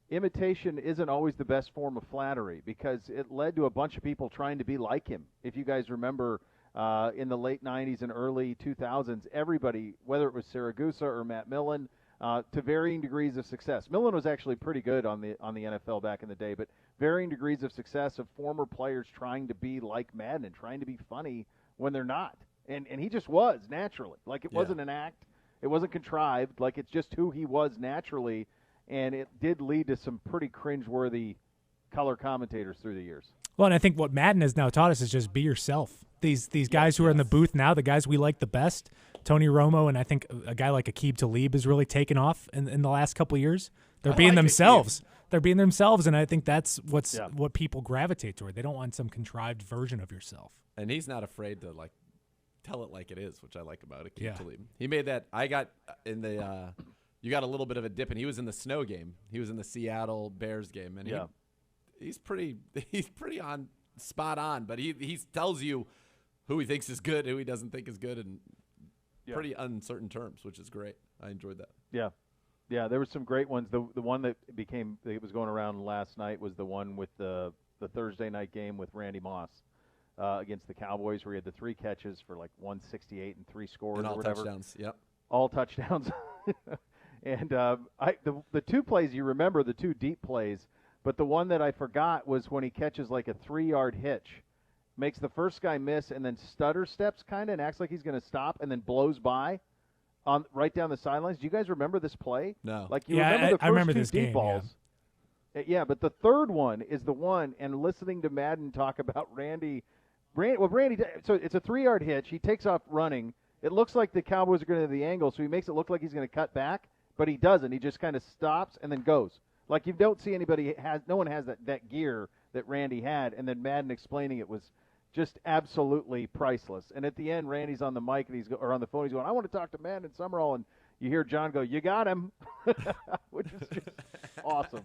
[SPEAKER 1] imitation isn't always the best form of flattery because it led to a bunch of people trying to be like him. If you guys remember in the late 90s and early 2000s, everybody, whether it was Siragusa or Matt Millen, to varying degrees of success. Millen was actually pretty good on the NFL back in the day, but varying degrees of success of former players trying to be like Madden and trying to be funny when they're not. And he just was naturally. Like it wasn't an act. It wasn't contrived. Like it's just who he was naturally. And it did lead to some pretty cringeworthy color commentators through the years.
[SPEAKER 3] Well, and I think what Madden has now taught us is just be yourself. These guys who are in the booth now, the guys we like the best, Tony Romo, and I think a guy like Aqib Talib has really taken off in the last couple of years. They're being themselves. They're being themselves, and I think that's what people gravitate toward. They don't want some contrived version of yourself.
[SPEAKER 2] And he's not afraid to like tell it like it is, which I like about Aqib Talib. He made that. I got in the. You got a little bit of a dip, and he was in the snow game. He was in the Seattle Bears game, and he's pretty on spot on. But he tells you who he thinks is good, who he doesn't think is good, in pretty uncertain terms, which is great. I enjoyed that.
[SPEAKER 1] Yeah. There were some great ones. The one that was going around last night was the one with the Thursday night game with Randy Moss against the Cowboys, where he had the 3 catches for like 168 and 3 scores
[SPEAKER 2] and
[SPEAKER 1] or whatever.
[SPEAKER 2] Touchdowns. Yep.
[SPEAKER 1] All touchdowns. And the 2 plays you remember, the 2 deep plays, but the one that I forgot was when he catches like a 3-yard hitch, makes the first guy miss, and then stutter steps kind of and acts like he's going to stop, and then blows by on right down the sidelines. Do you guys remember this play?
[SPEAKER 2] No.
[SPEAKER 1] Like you remember the first
[SPEAKER 3] I remember
[SPEAKER 1] 2
[SPEAKER 3] this
[SPEAKER 1] deep
[SPEAKER 3] game,
[SPEAKER 1] balls. Yeah, but the third one is the one, and listening to Madden talk about Randy, so it's a 3-yard hitch. He takes off running. It looks like the Cowboys are going to the angle, so he makes it look like he's going to cut back. But he doesn't. He just kind of stops and then goes. Like you don't see anybody no one has that gear that Randy had. And then Madden explaining it was just absolutely priceless. And at the end, Randy's on the mic and or on the phone. He's going, "I want to talk to Madden Summerall." And you hear John go, "You got him," which is just awesome.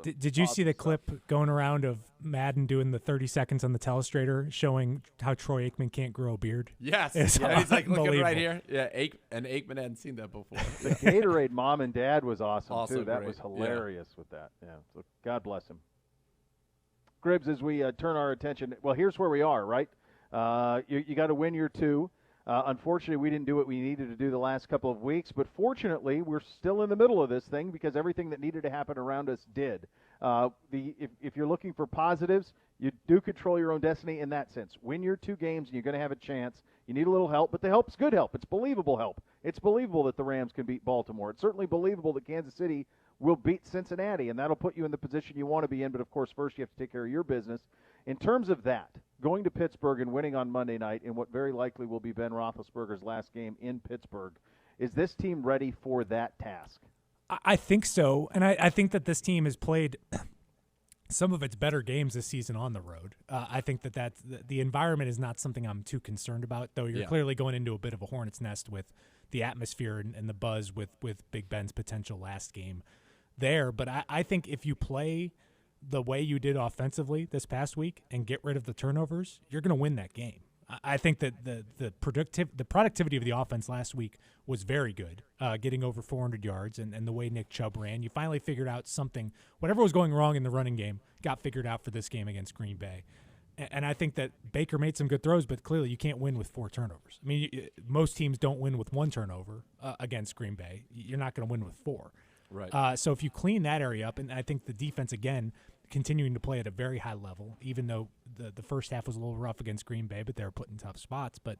[SPEAKER 3] Did you see the clip going around of Madden doing the 30 seconds on the telestrator showing how Troy Aikman can't grow a beard?
[SPEAKER 2] Yes. He's like looking right here. Yeah, and Aikman hadn't seen that before.
[SPEAKER 1] The Gatorade mom and dad was awesome
[SPEAKER 2] also
[SPEAKER 1] too. That
[SPEAKER 2] great.
[SPEAKER 1] was hilarious with that. Yeah. So God bless him. Gribbs, as we turn our attention, well, here's where we are, right? You got to win your 2. Unfortunately, we didn't do what we needed to do the last couple of weeks, but fortunately, we're still in the middle of this thing because everything that needed to happen around us did. If you're looking for positives, you do control your own destiny in that sense. Win your 2 games, and you're going to have a chance. You need a little help, but the help's good help. It's believable help. It's believable that the Rams can beat Baltimore. It's certainly believable that Kansas City will beat Cincinnati, and that'll put you in the position you want to be in. But, of course, first you have to take care of your business. In terms of that, going to Pittsburgh and winning on Monday night in what very likely will be Ben Roethlisberger's last game in Pittsburgh, is this team ready for that task?
[SPEAKER 3] I think so, and I think that this team has played some of its better games this season on the road. I think that the environment is not something I'm too concerned about, though you're clearly going into a bit of a hornet's nest with the atmosphere and the buzz with Big Ben's potential last game there. But I think if you play the way you did offensively this past week and get rid of the turnovers, you're going to win that game. I think that the productivity of the offense last week was very good, getting over 400 yards and the way Nick Chubb ran. You finally figured out something. Whatever was going wrong in the running game got figured out for this game against Green Bay. And I think that Baker made some good throws, but clearly you can't win with 4 turnovers. I mean, most teams don't win with 1 turnover against Green Bay. You're not going to win with 4.
[SPEAKER 2] Right.
[SPEAKER 3] So if you clean that area up, and I think the defense, again, continuing to play at a very high level, even though the first half was a little rough against Green Bay, but they were put in tough spots. But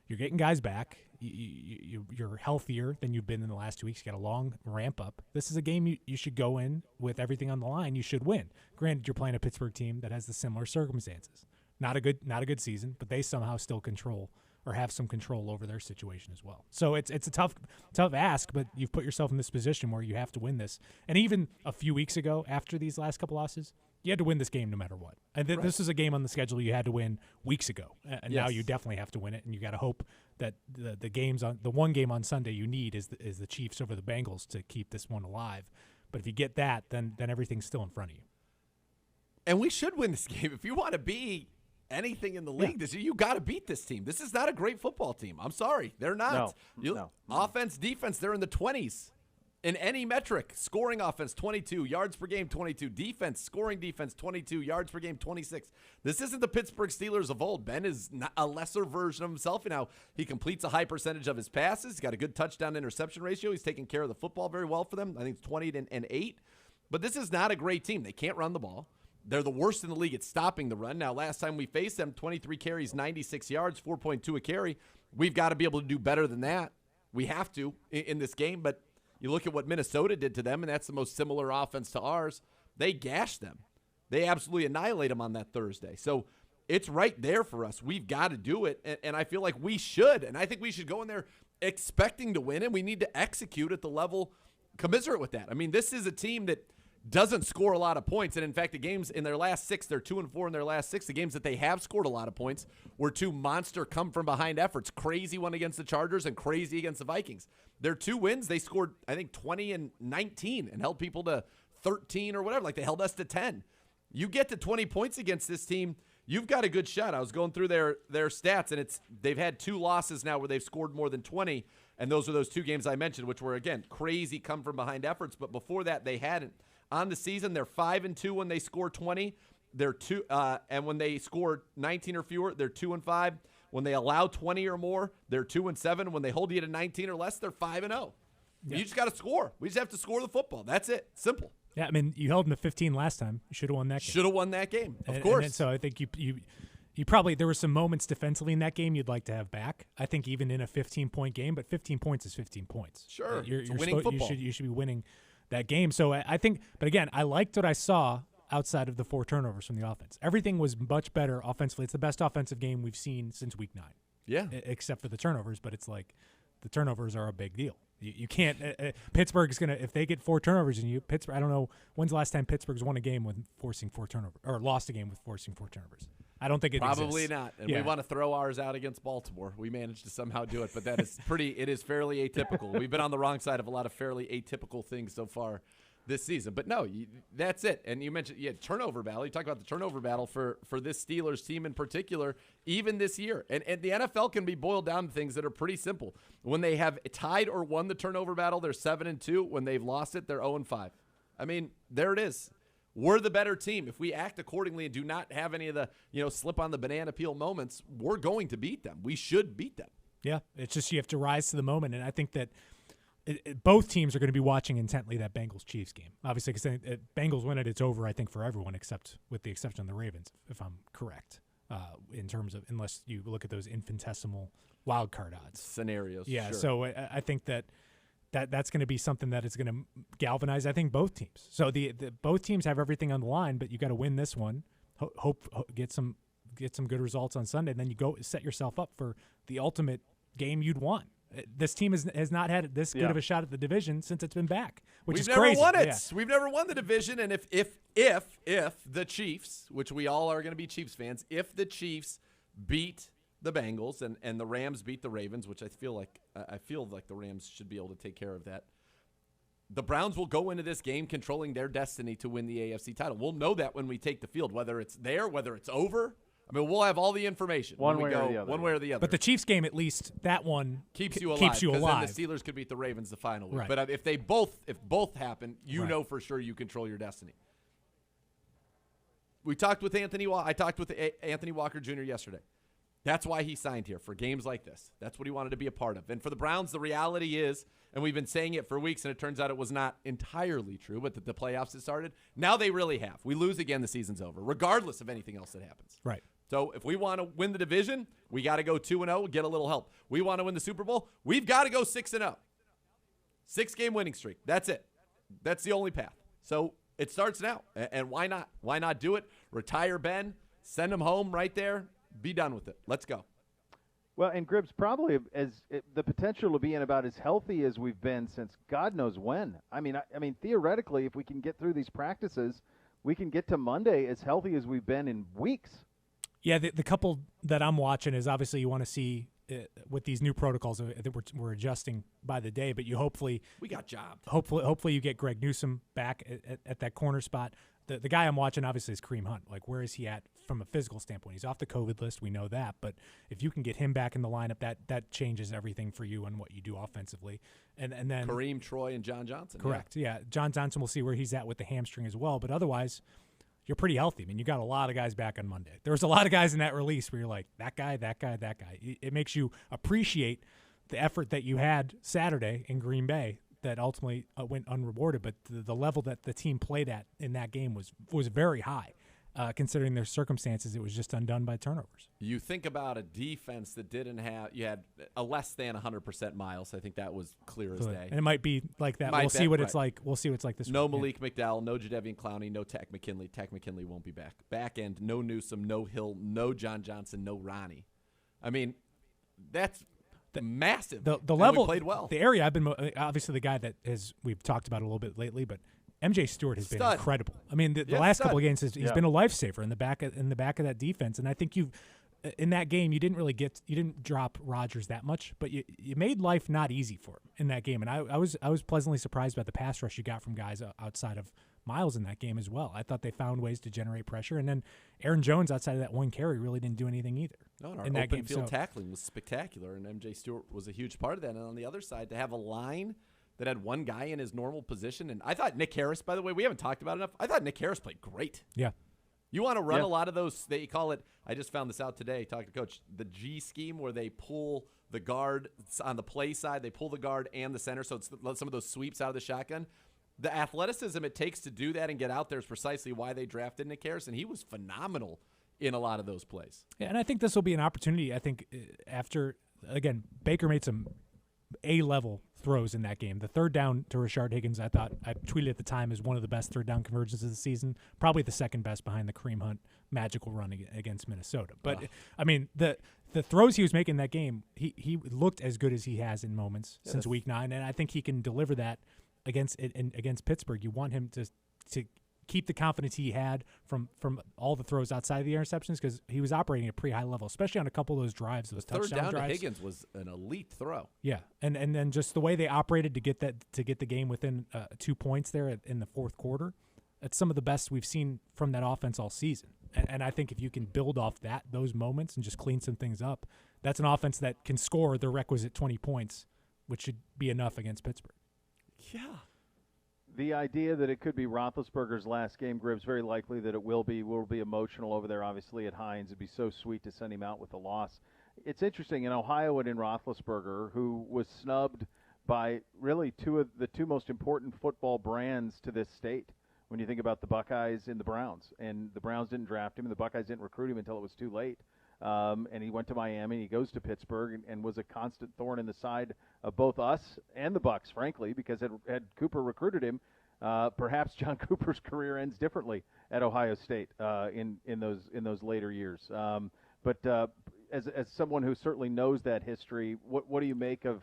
[SPEAKER 3] you're getting guys back. You're healthier than you've been in the last 2 weeks. You got a long ramp up. This is a game you should go in with everything on the line. You should win. Granted, you're playing a Pittsburgh team that has the similar circumstances. Not a good season, but they somehow still control or have some control over their situation as well. So it's a tough ask, but you've put yourself in this position where you have to win this. And even a few weeks ago, after these last couple losses, you had to win this game no matter what. And this is a game on the schedule you had to win weeks ago. And now you definitely have to win it, and you got to hope that the one game on Sunday you need is the Chiefs over the Bengals to keep this one alive. But if you get that, then everything's still in front of you.
[SPEAKER 2] And we should win this game. If you want to be anything in the league this year, you got to beat this team. This is not a great football team. I'm sorry. They're not.
[SPEAKER 1] No.
[SPEAKER 2] Offense, defense, they're in the 20s. In any metric, scoring offense, 22. Yards per game, 22. Defense, scoring defense, 22. Yards per game, 26. This isn't the Pittsburgh Steelers of old. Ben is not a lesser version of himself. Now, he completes a high percentage of his passes. He's got a good touchdown-interception ratio. He's taking care of the football very well for them. I think it's 20-8. But this is not a great team. They can't run the ball. They're the worst in the league at stopping the run. Now, last time we faced them, 23 carries, 96 yards, 4.2 a carry. We've got to be able to do better than that. We have to in this game, but you look at what Minnesota did to them, and that's the most similar offense to ours. They gashed them. They absolutely annihilate them on that Thursday. So it's right there for us. We've got to do it, and I feel like we should. And I think we should go in there expecting to win, and we need to execute at the level commensurate with that. I mean, this is a team that doesn't score a lot of points. And, in fact, the games in their last 6, they're 2-4 in their last 6. The games that they have scored a lot of points were 2 monster come-from-behind efforts. Crazy one against the Chargers and crazy against the Vikings. Their 2 wins, they scored, I think, 20 and 19 and held people to 13 or whatever. Like, they held us to 10. You get to 20 points against this team, you've got a good shot. I was going through their stats, and they've had 2 losses now where they've scored more than 20, and those are those 2 games I mentioned, which were, again, crazy come-from-behind efforts. But before that, they hadn't. On the season, they're 5-2 when they score 20. They're 2, and when they score 19 or fewer, they're 2-5. When they allow 20 or more, they're 2-7. When they hold you to 19 or less, they're 5-0. Yeah. You just got to score. We just have to score the football. That's it. Simple.
[SPEAKER 3] Yeah, I mean, you held them to 15 last time. You should have won that game.
[SPEAKER 2] Should have won that game, of course.
[SPEAKER 3] And so I think you probably, there were some moments defensively in that game you'd like to have back. I think even in a 15-point game, but 15 points is 15 points.
[SPEAKER 2] Sure,
[SPEAKER 3] you're
[SPEAKER 2] winning football.
[SPEAKER 3] You should be winning that game. So I think, but again, I liked what I saw outside of the 4 turnovers from the offense. Everything was much better offensively. It's the best offensive game we've seen since week 9.
[SPEAKER 2] Yeah.
[SPEAKER 3] Except for the turnovers, but it's like the turnovers are a big deal. You can't Pittsburgh is going to, if they get 4 turnovers in you, Pittsburgh, I don't know, when's the last time Pittsburgh's won a game with forcing 4 turnovers, or lost a game with forcing 4 turnovers? I don't think it
[SPEAKER 2] Probably
[SPEAKER 3] exists.
[SPEAKER 2] not. And we want to throw ours out against Baltimore. We managed to somehow do it, but that is it is fairly atypical. We've been on the wrong side of a lot of fairly atypical things so far this season. But no, that's it. And you mentioned turnover battle. You talk about the turnover battle for this Steelers team in particular, even this year. And the NFL can be boiled down to things that are pretty simple. When they have tied or won the turnover battle, they're 7-2. When they've lost it, they're 0-5. I mean, there it is. We're the better team. If we act accordingly and do not have any of the, slip on the banana peel moments, we're going to beat them. We should beat them.
[SPEAKER 3] Yeah, it's just you have to rise to the moment. And I think that both teams are going to be watching intently that Bengals-Chiefs game. Obviously, because Bengals win it, it's over, I think, for everyone with the exception of the Ravens, if I'm correct, in terms of unless you look at those infinitesimal wild card odds.
[SPEAKER 2] Scenarios.
[SPEAKER 3] Yeah,
[SPEAKER 2] sure.
[SPEAKER 3] so I think that's going to be something that is going to galvanize, I think, both teams. So the both teams have everything on the line, but you got to win this one. Hope get some good results on Sunday, and then you go set yourself up for the ultimate game you'd want. This team has not had this good of a shot at the division since it's been back, which is crazy.
[SPEAKER 2] We've never won it.
[SPEAKER 3] Yeah.
[SPEAKER 2] We've never won the division, and if the Chiefs, which we all are going to be Chiefs fans, if the Chiefs beat the Bengals and the Rams beat the Ravens, which I feel like the Rams should be able to take care of that, the Browns will go into this game controlling their destiny to win the AFC title. We'll know that when we take the field, whether it's there, whether it's over. I mean, we'll have all the information
[SPEAKER 1] one way or the other.
[SPEAKER 3] But the Chiefs game, at least, that one
[SPEAKER 2] keeps you alive.
[SPEAKER 3] Keeps you alive.
[SPEAKER 2] Then the Steelers could beat the Ravens the final week.
[SPEAKER 3] Right.
[SPEAKER 2] But if both happen, you know for sure you control your destiny. I talked with Anthony Walker Jr. yesterday. That's why he signed here, for games like this. That's what he wanted to be a part of. And for the Browns, the reality is, and we've been saying it for weeks, and it turns out it was not entirely true, but that the playoffs had started. Now they really have. We lose again, the season's over, regardless of anything else that happens.
[SPEAKER 3] Right.
[SPEAKER 2] So if we want to win the division, we got to go 2-0, get a little help. We want to win the Super Bowl, we've got to go 6-0. 6-game winning streak. That's it. That's the only path. So it starts now. And why not? Why not do it? Retire Ben, send him home right there, be done with it. Let's go.
[SPEAKER 1] Well, and Gribbs, probably the potential to be in about as healthy as we've been since God knows when. I mean, theoretically, if we can get through these practices, we can get to Monday as healthy as we've been in weeks.
[SPEAKER 3] Yeah, the couple that I'm watching is obviously you want to see with these new protocols that we're adjusting by the day, but we got jobbed. Hopefully you get Greg Newsome back at that corner spot. The guy I'm watching obviously is Kareem Hunt. Like, where is he at from a physical standpoint? He's off the COVID list, we know that, but if you can get him back in the lineup, that changes everything for you and what you do offensively. And then
[SPEAKER 2] Kareem, Troy, and John Johnson.
[SPEAKER 3] Correct. Yeah, John Johnson, we'll see where he's at with the hamstring as well, but otherwise you're pretty healthy. I mean, you got a lot of guys back on Monday. There was a lot of guys in that release where you're like, that guy. It makes you appreciate the effort that you had Saturday in Green Bay that ultimately went unrewarded. But the level that the team played at in that game was very high, considering their circumstances. It was just undone by turnovers. You
[SPEAKER 2] think about a defense that didn't have – you had a less than 100% Miles. I think that was clear as day.
[SPEAKER 3] And it might be like that. We'll see what it's like. We'll see what it's like this week.
[SPEAKER 2] No Malik McDowell, no Jadeveon Clowney, no Takk McKinley. Takk McKinley won't be back. Back end, no Newsome, no Hill, no John Johnson, no Ronnie. I mean, that's massive.
[SPEAKER 3] The level –
[SPEAKER 2] played well.
[SPEAKER 3] The area I've been obviously the guy that we've talked about a little bit lately, but MJ Stewart has been incredible. I mean, the last couple of games he's been a lifesaver in the back of that defense, and I think in that game you didn't drop Rodgers that much, but you made life not easy for him in that game, and I was pleasantly surprised by the pass rush you got from guys outside of Miles in that game as well. I thought they found ways to generate pressure, and then Aaron Jones outside of that one carry really didn't do anything either.
[SPEAKER 2] No, and our
[SPEAKER 3] in that
[SPEAKER 2] open
[SPEAKER 3] game.
[SPEAKER 2] field tackling was spectacular, and MJ Stewart was a huge part of that. And on the other side, to have a line that had one guy in his normal position. And I thought Nick Harris, by the way, we haven't talked about it enough. I thought Nick Harris played great.
[SPEAKER 3] Yeah.
[SPEAKER 2] You want to run a lot of those, they call it, I just found this out today, talking to Coach, the G scheme, where they pull the guard on the play side, they pull the guard and the center, so it's some of those sweeps out of the shotgun. The athleticism it takes to do that and get out there is precisely why they drafted Nick Harris, and he was phenomenal in a lot of those plays.
[SPEAKER 3] Yeah, and I think this will be an opportunity, I think, after, again, Baker made some A-level throws in that game. The third down to Rashard Higgins, I thought, I tweeted at the time, is one of the best third down conversions of the season, probably the second best behind the Kareem Hunt magical run against Minnesota. But, I mean, the throws he was making in that game, he looked as good as he has in moments since Week 9, and I think he can deliver that against Pittsburgh. You want him to keep the confidence he had from all the throws outside of the interceptions, because he was operating at a pretty high level, especially on a couple of those drives, those touchdown drives.
[SPEAKER 2] Third down to Higgins was an elite throw.
[SPEAKER 3] Yeah, and then just the way they operated to get the game within 2 points there in the fourth quarter, that's some of the best we've seen from that offense all season. And I think if you can build off those moments and just clean some things up, that's an offense that can score the requisite 20 points, which should be enough against Pittsburgh.
[SPEAKER 2] Yeah.
[SPEAKER 1] The idea that it could be Roethlisberger's last game, Gribbs, very likely that it will be. We'll be emotional over there, obviously, at Heinz. It'd be so sweet to send him out with a loss. It's interesting, in Ohio and in Roethlisberger, who was snubbed by really the two most important football brands to this state. When you think about the Buckeyes and the Browns, and the Browns didn't draft him, and the Buckeyes didn't recruit him until it was too late. And he went to Miami, he goes to Pittsburgh, and was a constant thorn in the side of both us and the Bucs, frankly, because had Cooper recruited him, perhaps John Cooper's career ends differently at Ohio State in those later years. But as someone who certainly knows that history, what do you make of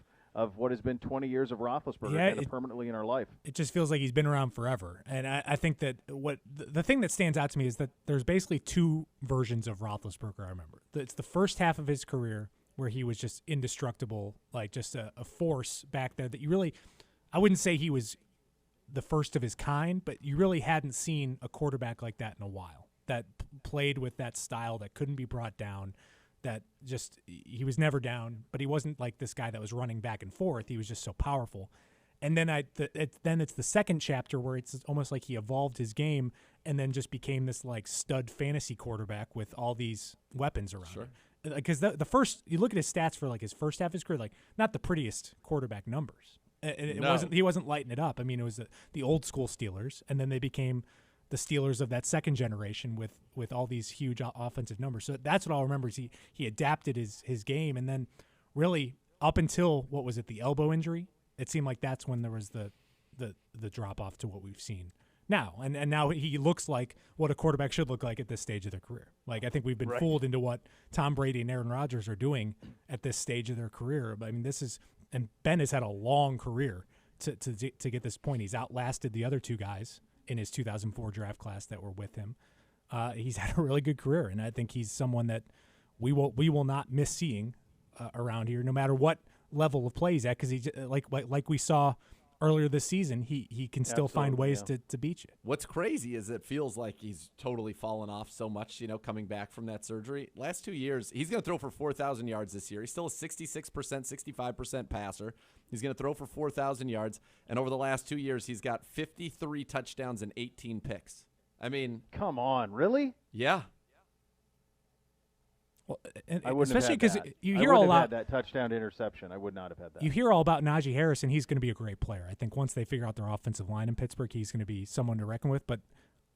[SPEAKER 1] what has been 20 years of Roethlisberger kind of permanently in our life?
[SPEAKER 3] It just feels like he's been around forever. And I think that the thing that stands out to me is that there's basically two versions of Roethlisberger I remember. It's the first half of his career where he was just indestructible, like just a force back there that you really – I wouldn't say he was the first of his kind, but you really hadn't seen a quarterback like that in a while, that played with that style that couldn't be brought down, that just he was never down, but he wasn't like this guy that was running back and forth. He was just so powerful. And then then it's the second chapter where it's almost like he evolved his game and then just became this like stud fantasy quarterback with all these weapons around him. Because the first, you look at his stats for like his first half of his career, like not the prettiest quarterback numbers. He wasn't lighting it up. I mean, it was the old school Steelers, and then they became the Steelers of that second generation with all these huge offensive numbers. So that's what I'll remember is he adapted his game, and then really up until, what was it, the elbow injury, it seemed like that's when there was the drop-off to what we've seen now. And now he looks like what a quarterback should look like at this stage of their career. Like, I think we've been fooled into what Tom Brady and Aaron Rodgers are doing at this stage of their career. But, I mean, and Ben has had a long career to get this point. He's outlasted the other two guys in his 2004 draft class that were with him. He's had a really good career, and I think he's someone that we will not miss seeing around here, no matter what level of play he's at, because he like we saw earlier this season, he can still find ways to beat you.
[SPEAKER 2] What's crazy is it feels like he's totally fallen off so much, coming back from that surgery. Last 2 years, he's going to throw for 4,000 yards this year. He's still a 66%, 65% passer. He's going to throw for 4,000 yards. And over the last 2 years, he's got 53 touchdowns and 18 picks. I mean,
[SPEAKER 1] come on, really?
[SPEAKER 2] Yeah.
[SPEAKER 1] Well, I wouldn't
[SPEAKER 3] especially
[SPEAKER 1] because
[SPEAKER 3] you hear all about
[SPEAKER 1] that touchdown to interception. I would not have had that.
[SPEAKER 3] You hear all about Najee Harris, and he's going to be a great player. I think once they figure out their offensive line in Pittsburgh, he's going to be someone to reckon with. But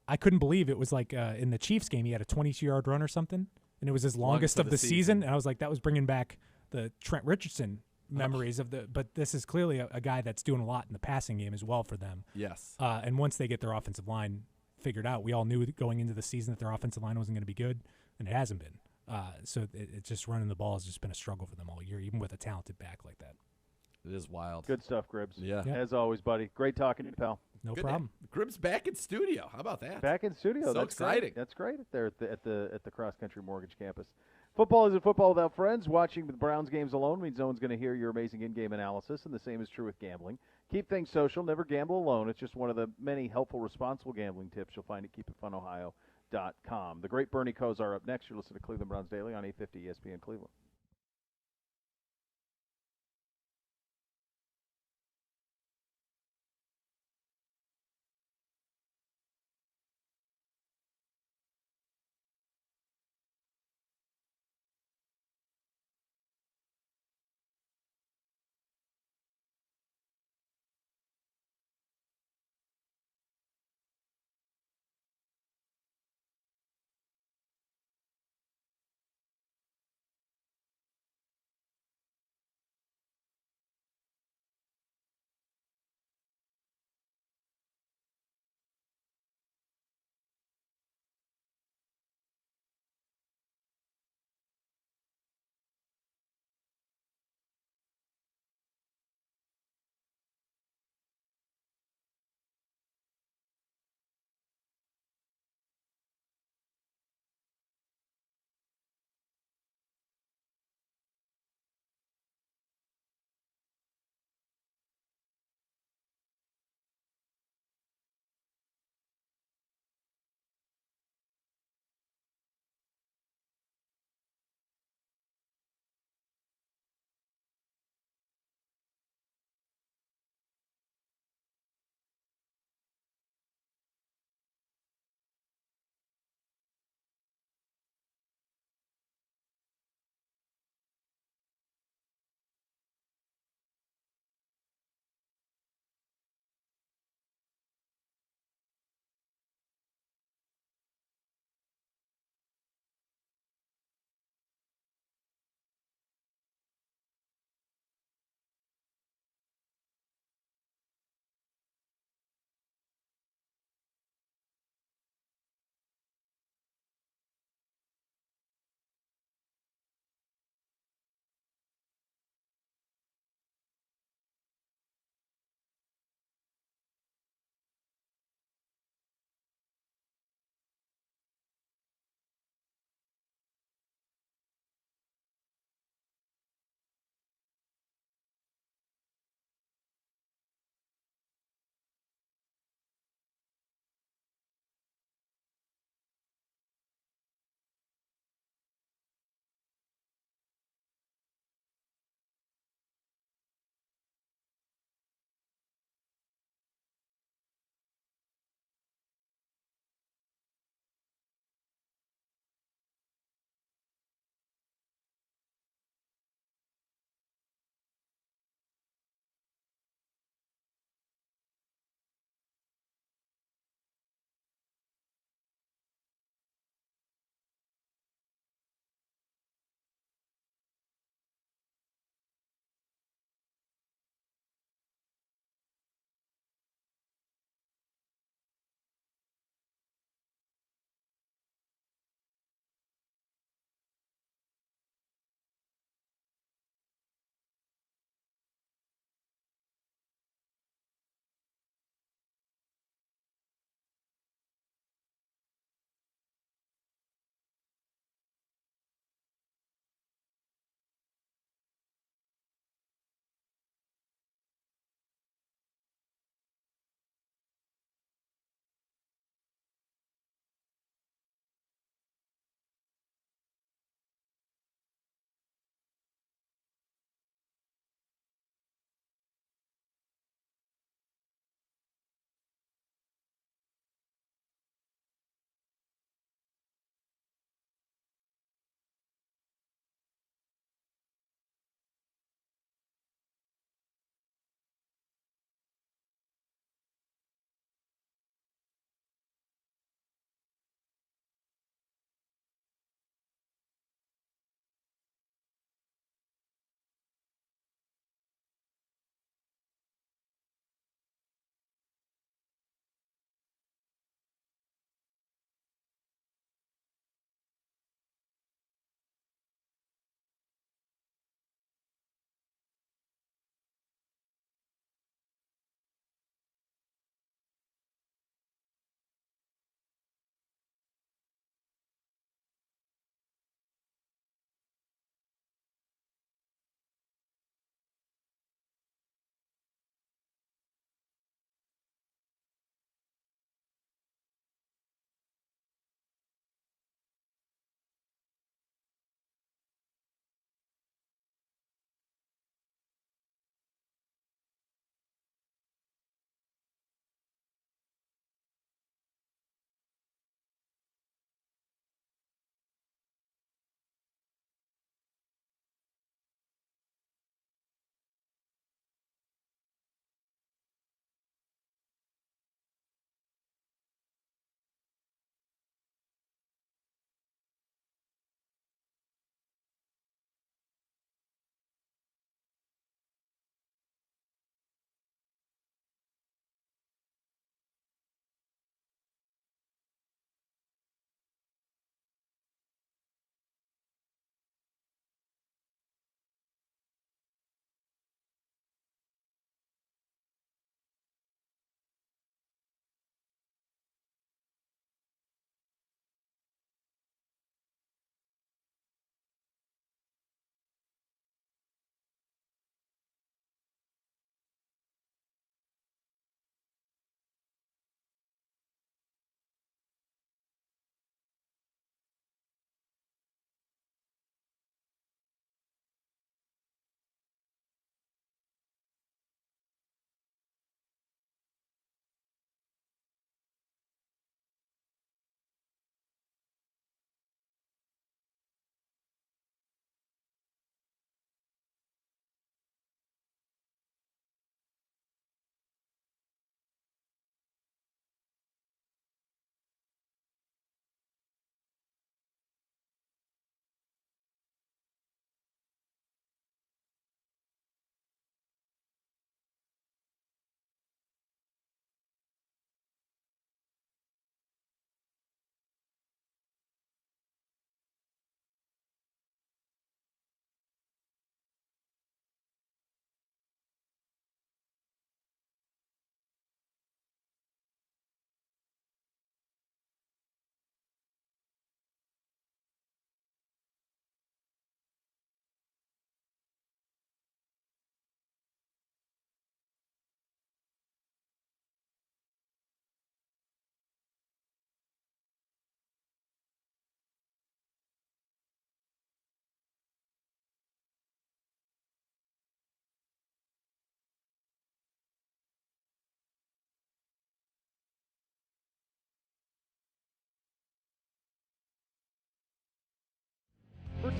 [SPEAKER 3] I couldn't believe it was like in the Chiefs game, he had a 22-yard run or something, and it was his longest of the season. And I was like, that was bringing back the Trent Richardson memories of the. But this is clearly a guy that's doing a lot in the passing game as well for them.
[SPEAKER 2] Yes.
[SPEAKER 3] And once they get their offensive line figured out, we all knew going into the season that their offensive line wasn't going to be good, and it hasn't been. So it's just running the ball has just been a struggle for them all year, even with a talented back like that.
[SPEAKER 2] It is wild.
[SPEAKER 1] Good stuff, Gribbs.
[SPEAKER 2] Yeah.
[SPEAKER 1] As always, buddy. Great talking to you, pal.
[SPEAKER 3] No problem.
[SPEAKER 2] Gribbs back in studio. How about that?
[SPEAKER 1] Back in studio.
[SPEAKER 2] So
[SPEAKER 1] That's
[SPEAKER 2] exciting.
[SPEAKER 1] Great. That's great there at the Cross Country Mortgage campus. Football isn't football without friends. Watching the Browns games alone means no one's going to hear your amazing in-game analysis, and the same is true with gambling. Keep things social. Never gamble alone. It's just one of the many helpful, responsible gambling tips you'll find at KeepItFunOhio.com. The great Bernie Kosar up next. You're listening to Cleveland Browns Daily on 850 ESPN Cleveland.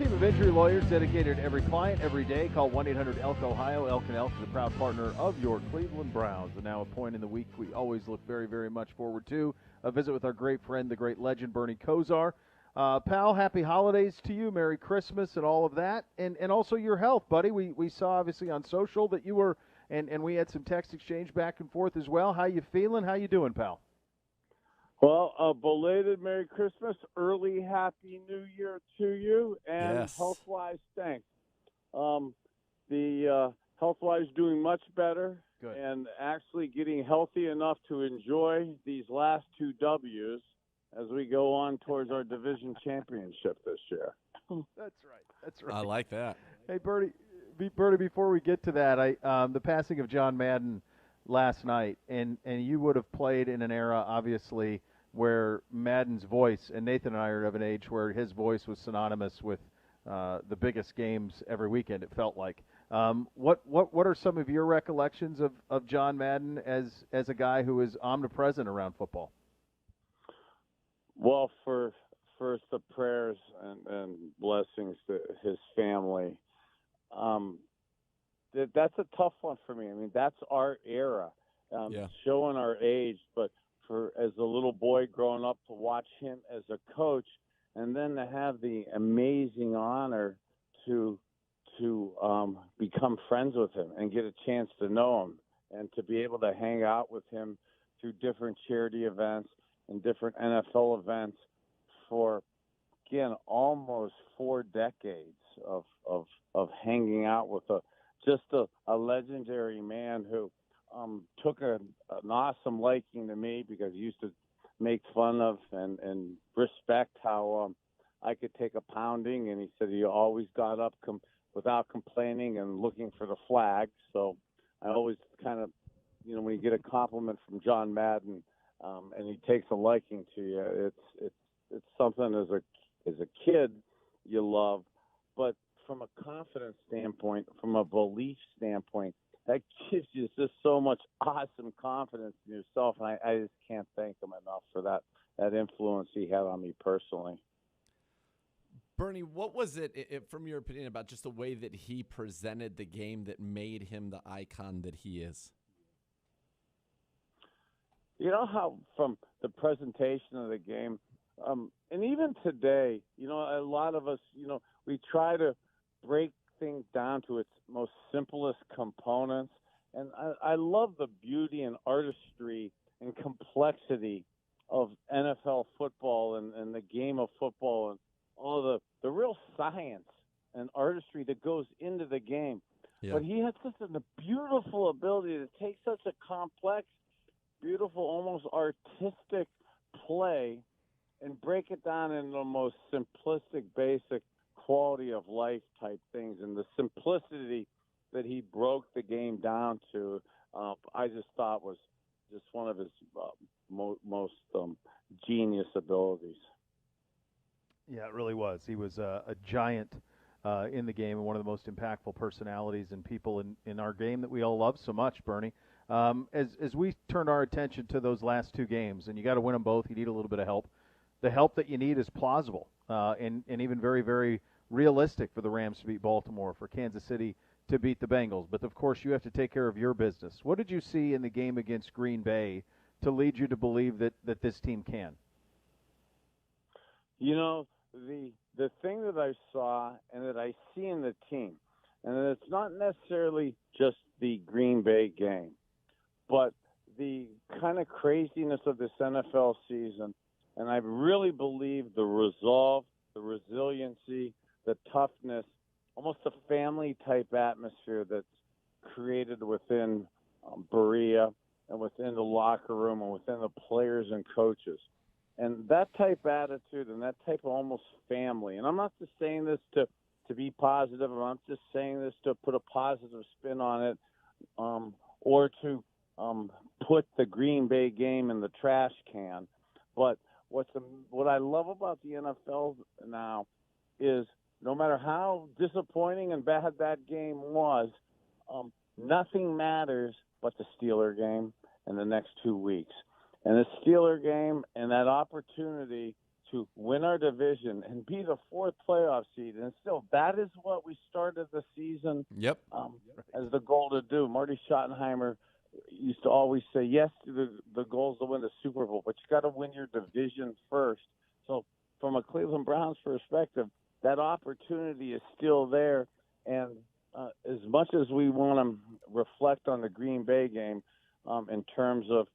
[SPEAKER 1] team of injury lawyers dedicated to every client every day. Call 1-800-ELK-OHIO. Elk and Elk is a proud partner of your Cleveland Browns. And now a point in the week we always look very, very much forward to. A visit with our great friend, the great legend, Bernie Kosar. Pal, happy holidays to you. Merry Christmas and all of that. And also your health, buddy. We saw, obviously, on social that you were, and we had some text exchange back and forth as well. How you feeling? How you doing, pal?
[SPEAKER 5] Well, belated Merry Christmas, early Happy New Year to you, and
[SPEAKER 2] yes.
[SPEAKER 5] health-wise, thanks. The health-wise doing much better.
[SPEAKER 1] Good. And
[SPEAKER 5] actually getting healthy enough to enjoy these last two W's as we go on towards our division championship this year.
[SPEAKER 1] That's right.
[SPEAKER 2] I like that.
[SPEAKER 1] Hey, Bertie, before we get to that, the passing of John Madden last night, and you would have played in an era, obviously, where Madden's voice, and Nathan and I are of an age where his voice was synonymous with the biggest games every weekend, it felt like. What are some of your recollections of John Madden as a guy who is omnipresent around football?
[SPEAKER 5] Well, first the prayers and blessings to his family. That's a tough one for me. I mean, that's our era, showing our age. But as a little boy growing up, to watch him as a coach, and then to have the amazing honor to become friends with him and get a chance to know him, and to be able to hang out with him through different charity events and different NFL events for, again, almost 4 decades of hanging out with a legendary man who took an awesome liking to me, because he used to make fun of and respect how I could take a pounding, and he said he always got up without complaining and looking for the flag. So I always kind of, when you get a compliment from John Madden and he takes a liking to you, it's something as a kid you love, but from a confidence standpoint, from a belief standpoint, that gives you just so much awesome confidence in yourself, and I just can't thank him enough for that influence he had on me personally.
[SPEAKER 2] Bernie, what was it, from your opinion, about just the way that he presented the game that made him the icon that he is?
[SPEAKER 5] You know how from the presentation of the game, and even today, a lot of us, we try to break things down to its most simplest components. And I love the beauty and artistry and complexity of NFL football and the game of football and all the real science and artistry that goes into the game. Yeah. But he had such a beautiful ability to take such a complex, beautiful, almost artistic play and break it down into the most simplistic, basic quality of life type things. And the simplicity that he broke the game down to, I just thought was just one of his most genius abilities.
[SPEAKER 1] Yeah, it really was. He was a giant in the game and one of the most impactful personalities and people in our game that we all love so much, Bernie. As we turned our attention to those last 2 games, and you got to win them both, you need a little bit of help. The help that you need is plausible and even very, very realistic for the Rams to beat Baltimore, for Kansas City to beat the Bengals. But, of course, you have to take care of your business. What did you see in the game against Green Bay to lead you to believe that this team can?
[SPEAKER 5] The thing that I saw and that I see in the team, and it's not necessarily just the Green Bay game, but the kind of craziness of this NFL season, and I really believe the resolve, the resiliency, the toughness, almost a family-type atmosphere that's created within Berea and within the locker room and within the players and coaches. And that type attitude and that type of almost family. And I'm not just saying this to be positive. I'm not just saying this to put a positive spin on it or to put the Green Bay game in the trash can. But what I love about the NFL now is no matter how disappointing and bad that game was, nothing matters but the Steeler game in the next 2 weeks. And the Steeler game and that opportunity to win our division and be the 4th playoff seed. And still, that is what we started the season as the goal to do. Marty Schottenheimer used to always say, yes, the goal is to win the Super Bowl, but you got to win your division first. So from a Cleveland Browns perspective, that opportunity is still there. And as much as we want to reflect on the Green Bay game in terms of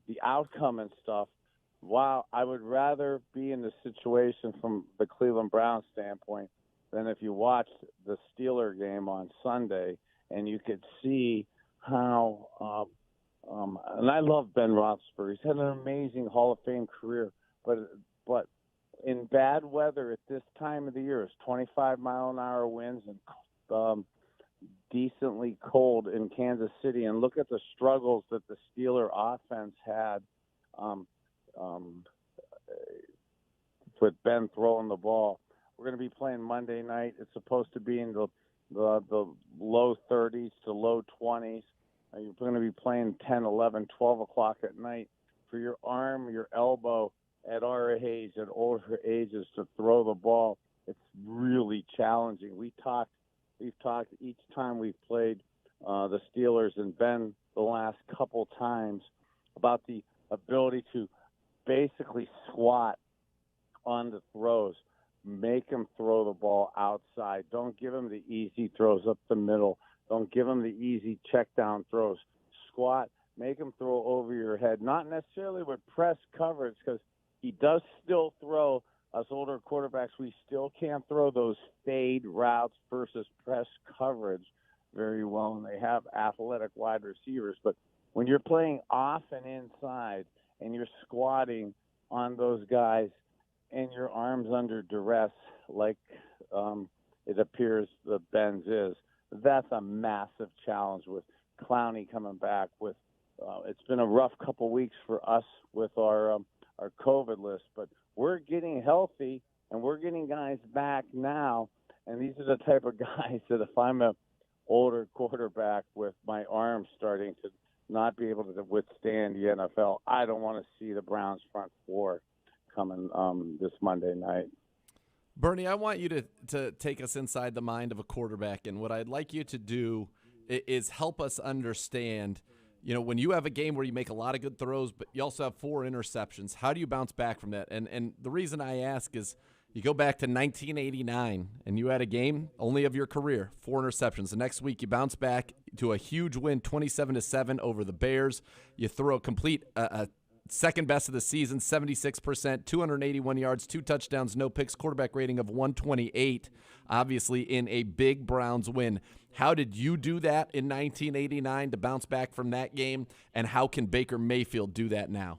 [SPEAKER 5] the outcome and stuff, wow, I would rather be in the situation from the Cleveland Browns standpoint than if you watched the Steeler game on Sunday and you could see how and I love Ben Roethlisberger. He's had an amazing Hall of Fame career, but in bad weather at this time of the year, it's 25-mile-an-hour winds and decently cold in Kansas City. And look at the struggles that the Steeler offense had with Ben throwing the ball. We're going to be playing Monday night. It's supposed to be in the low 30s to low 20s. You're going to be playing 10, 11, 12 o'clock at night. For your arm, your elbow at our age, at older ages, to throw the ball, it's really challenging. We've talked each time we've played the Steelers and Ben the last couple times about the ability to basically squat on the throws, make him throw the ball outside. Don't give him the easy throws up the middle. Don't give him the easy check down throws. Squat, make him throw over your head, not necessarily with press coverage, because he does still throw. Us older quarterbacks, we still can't throw those fade routes versus press coverage very well, and they have athletic wide receivers. But when you're playing off and inside and you're squatting on those guys and your arm's under duress, like it appears the Benz is, that's a massive challenge with Clowney coming back. With it's been a rough couple weeks for us with our COVID list, but we're getting healthy and we're getting guys back now. And these are the type of guys that if I'm an older quarterback with my arms starting to not be able to withstand the NFL, I don't want to see the Browns front four coming this Monday night.
[SPEAKER 2] Bernie, I want you to take us inside the mind of a quarterback, and what I'd like you to do is help us understand, when you have a game where you make a lot of good throws, but you also have 4 interceptions, how do you bounce back from that? And the reason I ask is you go back to 1989, and you had a game only of your career, 4 interceptions. The next week you bounce back to a huge win, 27-7 over the Bears. You throw a complete second best of the season, 76%, 281 yards, 2 touchdowns, no picks, quarterback rating of 128, obviously in a big Browns win. How did you do that in 1989 to bounce back from that game, and how can Baker Mayfield do that now?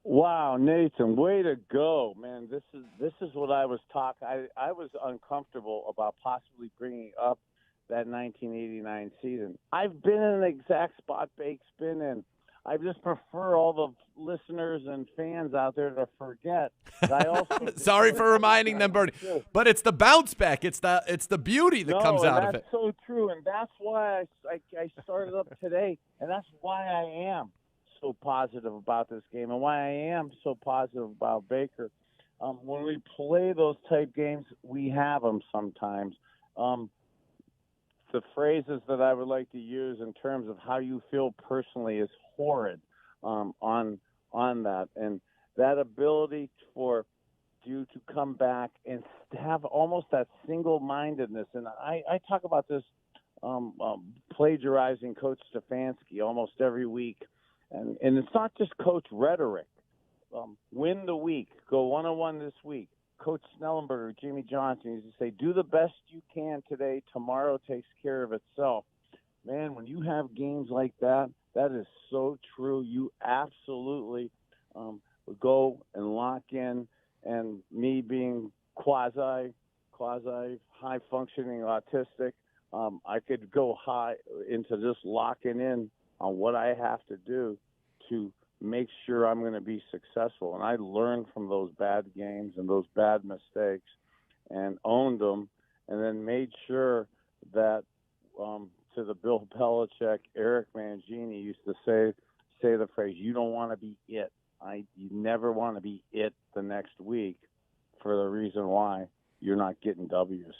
[SPEAKER 5] Wow, Nathan, way to go, man. This is what I was talking. I was uncomfortable about possibly bringing up that 1989 season. I've been in the exact spot Bake's been in. I just prefer all the listeners and fans out there to forget. I also
[SPEAKER 2] sorry for reminding them, Bernie. But it's the bounce back. It's the beauty that comes out of it.
[SPEAKER 5] That's so true, and that's why I started up today, and that's why I am so positive about this game and why I am so positive about Baker. When we play those type games, we have them sometimes. The phrases that I would like to use in terms of how you feel personally is horrid on that. And that ability for you to come back and have almost that single-mindedness. And I talk about this plagiarizing Coach Stefanski almost every week. And it's not just coach rhetoric. Win the week. Go one-on-one this week. Coach Snellenberger, Jimmy Johnson used to say, do the best you can today. Tomorrow takes care of itself. Man, when you have games like that, that is so true. You absolutely go and lock in. And me being quasi high-functioning autistic, I could go high into just locking in on what I have to do to make sure I'm going to be successful. And I learned from those bad games and those bad mistakes and owned them, and then made sure that to the Bill Belichick, Eric Mangini used to say the phrase, you don't want to be it. you never want to be it the next week for the reason why you're not getting W's.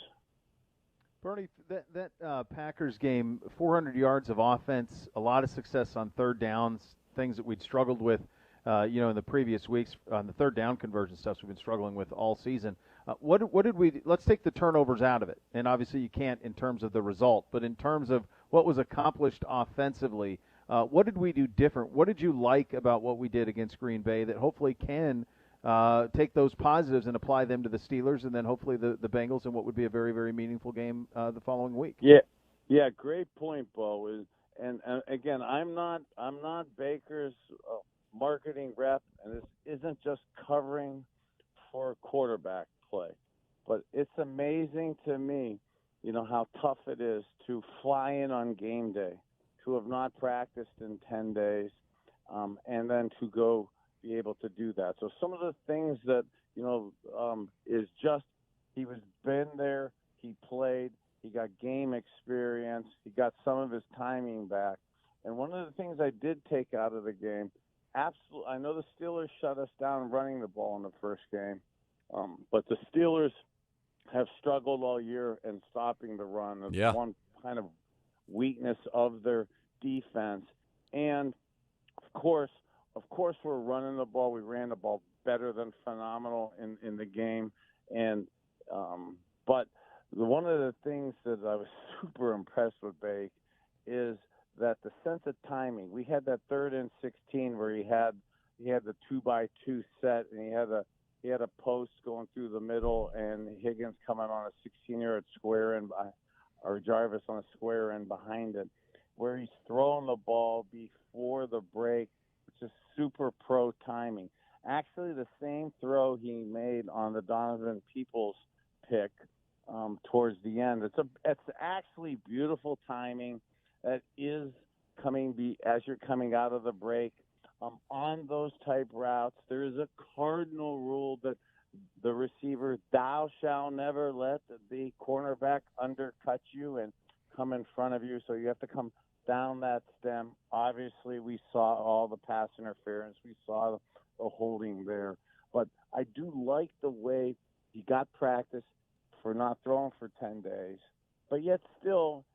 [SPEAKER 1] Bernie, that Packers game, 400 yards of offense, a lot of success on third downs, things that we'd struggled with, in the previous weeks on the third down conversion stuff we've been struggling with all season. What did we? Let's take the turnovers out of it, and obviously you can't in terms of the result, but in terms of what was accomplished offensively, what did we do different? What did you like about what we did against Green Bay that hopefully can take those positives and apply them to the Steelers, and then hopefully the Bengals in what would be a very, very meaningful game the following week?
[SPEAKER 5] Yeah, great point, Beau. And again, I'm not Baker's marketing rep, and this isn't just covering for quarterback play, but it's amazing to me, how tough it is to fly in on game day, to have not practiced in 10 days, and then to go be able to do that. So some of the things that, is just he was been there, he played, he got game experience, he got some of his timing back. And one of the things I did take out of the game, I know the Steelers shut us down running the ball in the first game, but the Steelers have struggled all year in stopping the run. It's one kind of weakness of their defense. And, of course, we're running the ball. We ran the ball better than phenomenal in the game. And but one of the things that I was super impressed with Bake is that the sense of timing. We had that 3rd and 16 where he had the 2x2 set, and he had a post going through the middle, and Higgins coming on a 16-yard square end, or Jarvis on a square end behind it, where he's throwing the ball before the break, which is super pro timing. Actually, the same throw he made on the Donovan Peoples pick towards the end. It's actually beautiful timing that is coming as you're coming out of the break. On those type routes, there is a cardinal rule that the receiver, thou shalt never let the cornerback undercut you and come in front of you, so you have to come down that stem. Obviously, we saw all the pass interference. We saw the holding there. But I do like the way he got practice for not throwing for 10 days, but yet still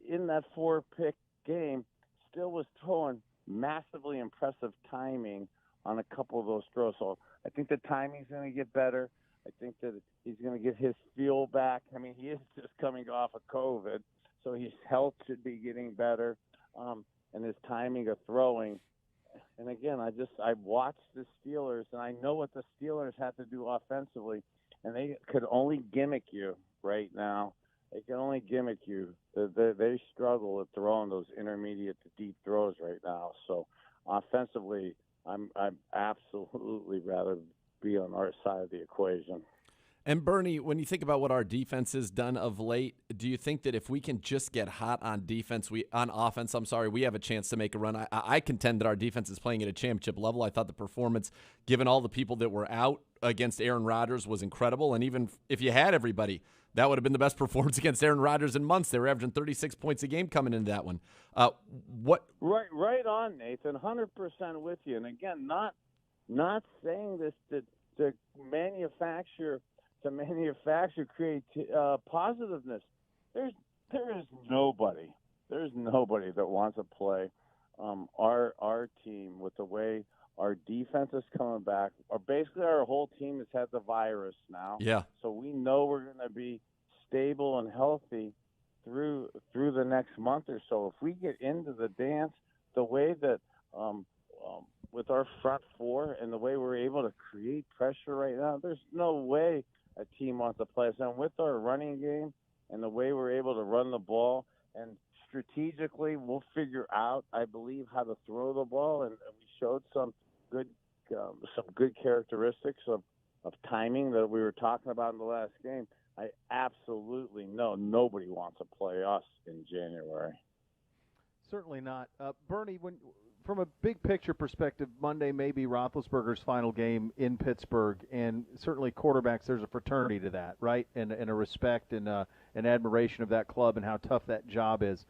[SPEAKER 5] in that 4-pick game still was throwing massively impressive timing on a couple of those throws. So I think the timing's going to get better. I think that he's going to get his feel back. I mean, he is just coming off of COVID, so his health should be getting better, and his timing of throwing. And again, I watched the Steelers, and I know what the Steelers have to do offensively, and they could only gimmick you right now. They can only gimmick you. They struggle at throwing those intermediate to deep throws right now. So offensively, I'm absolutely rather be on our side of the equation.
[SPEAKER 2] And Bernie, when you think about what our defense has done of late, do you think that if we can just get hot on offense, we have a chance to make a run? I contend that our defense is playing at a championship level. I thought the performance, given all the people that were out against Aaron Rodgers, was incredible. And even if you had everybody, that would have been the best performance against Aaron Rodgers in months. They were averaging 36 points a game coming into that one.
[SPEAKER 5] Right on, Nathan. 100% with you. And again, not saying this to manufacture create positiveness. There is nobody that wants to play our team with the way our defense is coming back. Basically, our whole team has had the virus now.
[SPEAKER 2] Yeah.
[SPEAKER 5] So we know we're going to be stable and healthy through the next month or so. If we get into the dance the way that with our front four and the way we're able to create pressure right now, there's no way a team wants to play us. And with our running game and the way we're able to run the ball, and strategically we'll figure out, I believe, how to throw the ball. And we showed some good characteristics of timing that we were talking about in the last game. I absolutely know nobody wants to play us in January.
[SPEAKER 1] Certainly not. Bernie, from a big picture perspective, Monday may be Roethlisberger's final game in Pittsburgh, and certainly quarterbacks, there's a fraternity to that, right? And a respect and an admiration of that club and how tough that job is.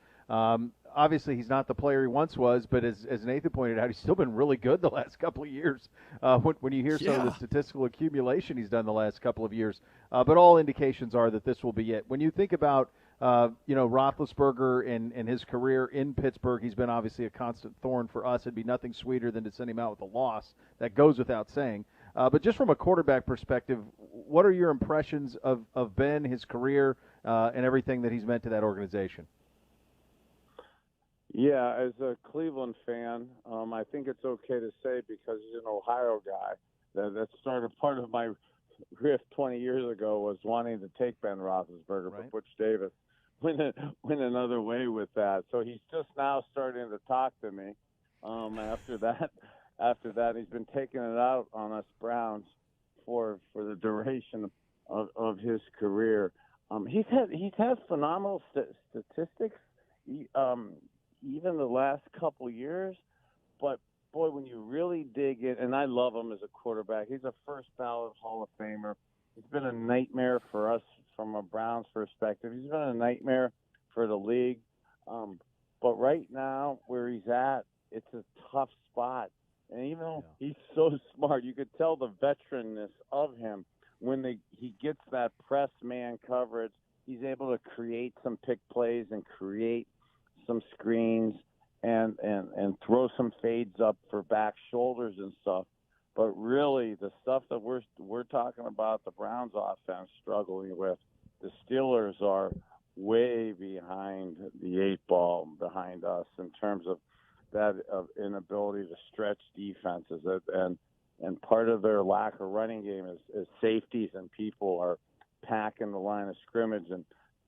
[SPEAKER 1] obviously he's not the player he once was, but as Nathan pointed out, he's still been really good the last couple of years. When you hear some of the statistical accumulation he's done the last couple of years, but all indications are that this will be it. When you think about Roethlisberger and his career in Pittsburgh, he's been obviously a constant thorn for us. It'd be nothing sweeter than to send him out with a loss. That goes without saying. But just from a quarterback perspective, what are your impressions of Ben, his career, and everything that he's meant to that organization?
[SPEAKER 5] Yeah, as a Cleveland fan, I think it's okay to say, because he's an Ohio guy, that started part of my rift 20 years ago was wanting to take Ben Roethlisberger, but Butch Davis went another way with that. So he's just now starting to talk to me. After that, he's been taking it out on us Browns for the duration of his career. He's had phenomenal statistics, even the last couple years. But boy, when you really dig in, and I love him as a quarterback. He's a first ballot Hall of Famer. He's been a nightmare for us from a Browns perspective. He's been a nightmare for the league. But right now, where he's at, it's a tough spot. And even though he's so smart, you could tell the veteranness of him. When he gets that press man coverage, he's able to create some pick plays and create some screens and throw some fades up for back shoulders and stuff. But really, the stuff that we're talking about, the Browns offense struggling with, the Steelers are way behind the 8 ball, behind us in terms of that inability to stretch defenses. And part of their lack of running game is safeties, and people are packing the line of scrimmage and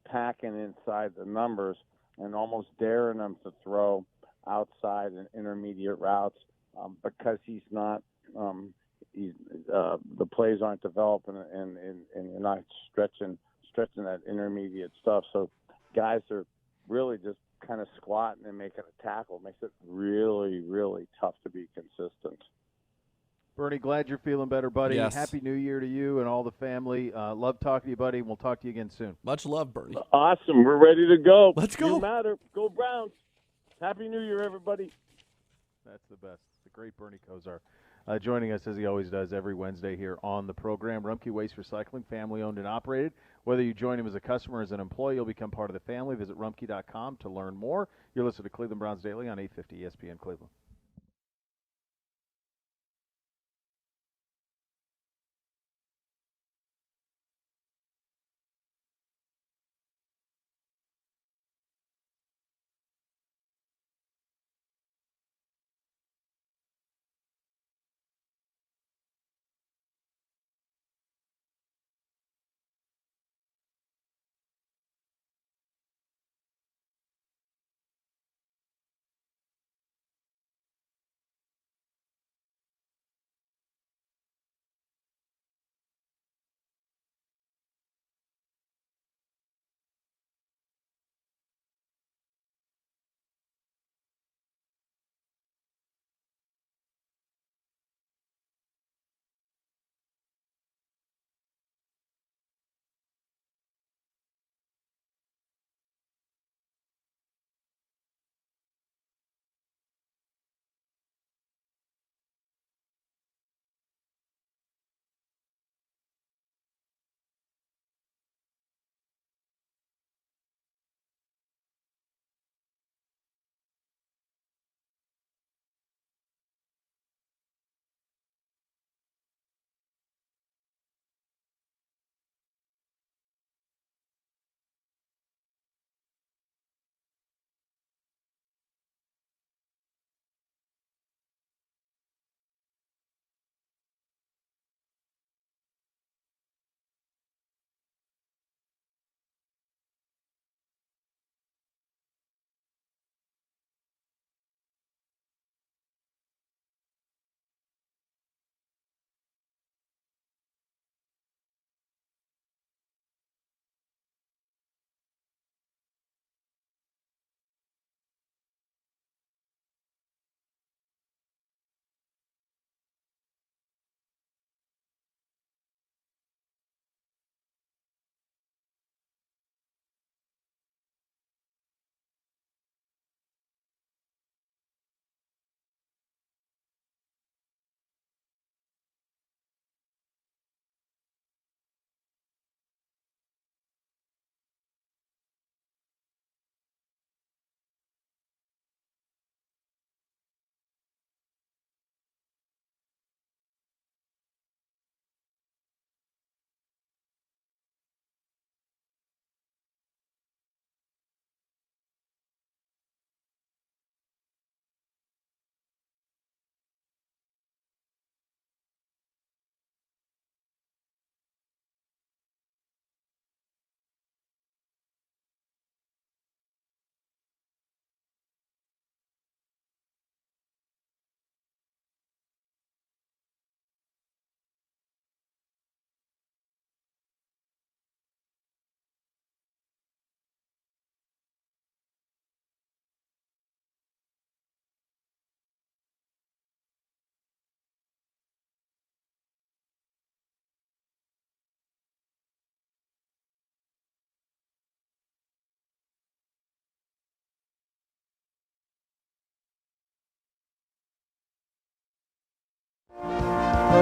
[SPEAKER 5] packing inside the numbers and almost daring them to throw outside and intermediate routes because he's not the plays aren't developing and you're not stretching that intermediate stuff. So guys are really just kind of squatting and making a tackle. It makes it really, really tough to be consistent.
[SPEAKER 1] Bernie, glad you're feeling better, buddy.
[SPEAKER 2] Yes.
[SPEAKER 1] Happy New Year to you and all the family. Love talking to you, buddy, and we'll talk to you again soon.
[SPEAKER 2] Much love, Bernie.
[SPEAKER 5] Awesome. We're ready to go.
[SPEAKER 2] Let's go.
[SPEAKER 5] No matter. Go Browns. Happy New Year, everybody.
[SPEAKER 1] That's the best. The great Bernie Kosar. Joining us, as he always does, every Wednesday here on the program. Rumpke Waste Recycling, family-owned and operated. Whether you join him as a customer or as an employee, you'll become part of the family. Visit rumpke.com to learn more. You're listening to Cleveland Browns Daily on 850 ESPN Cleveland.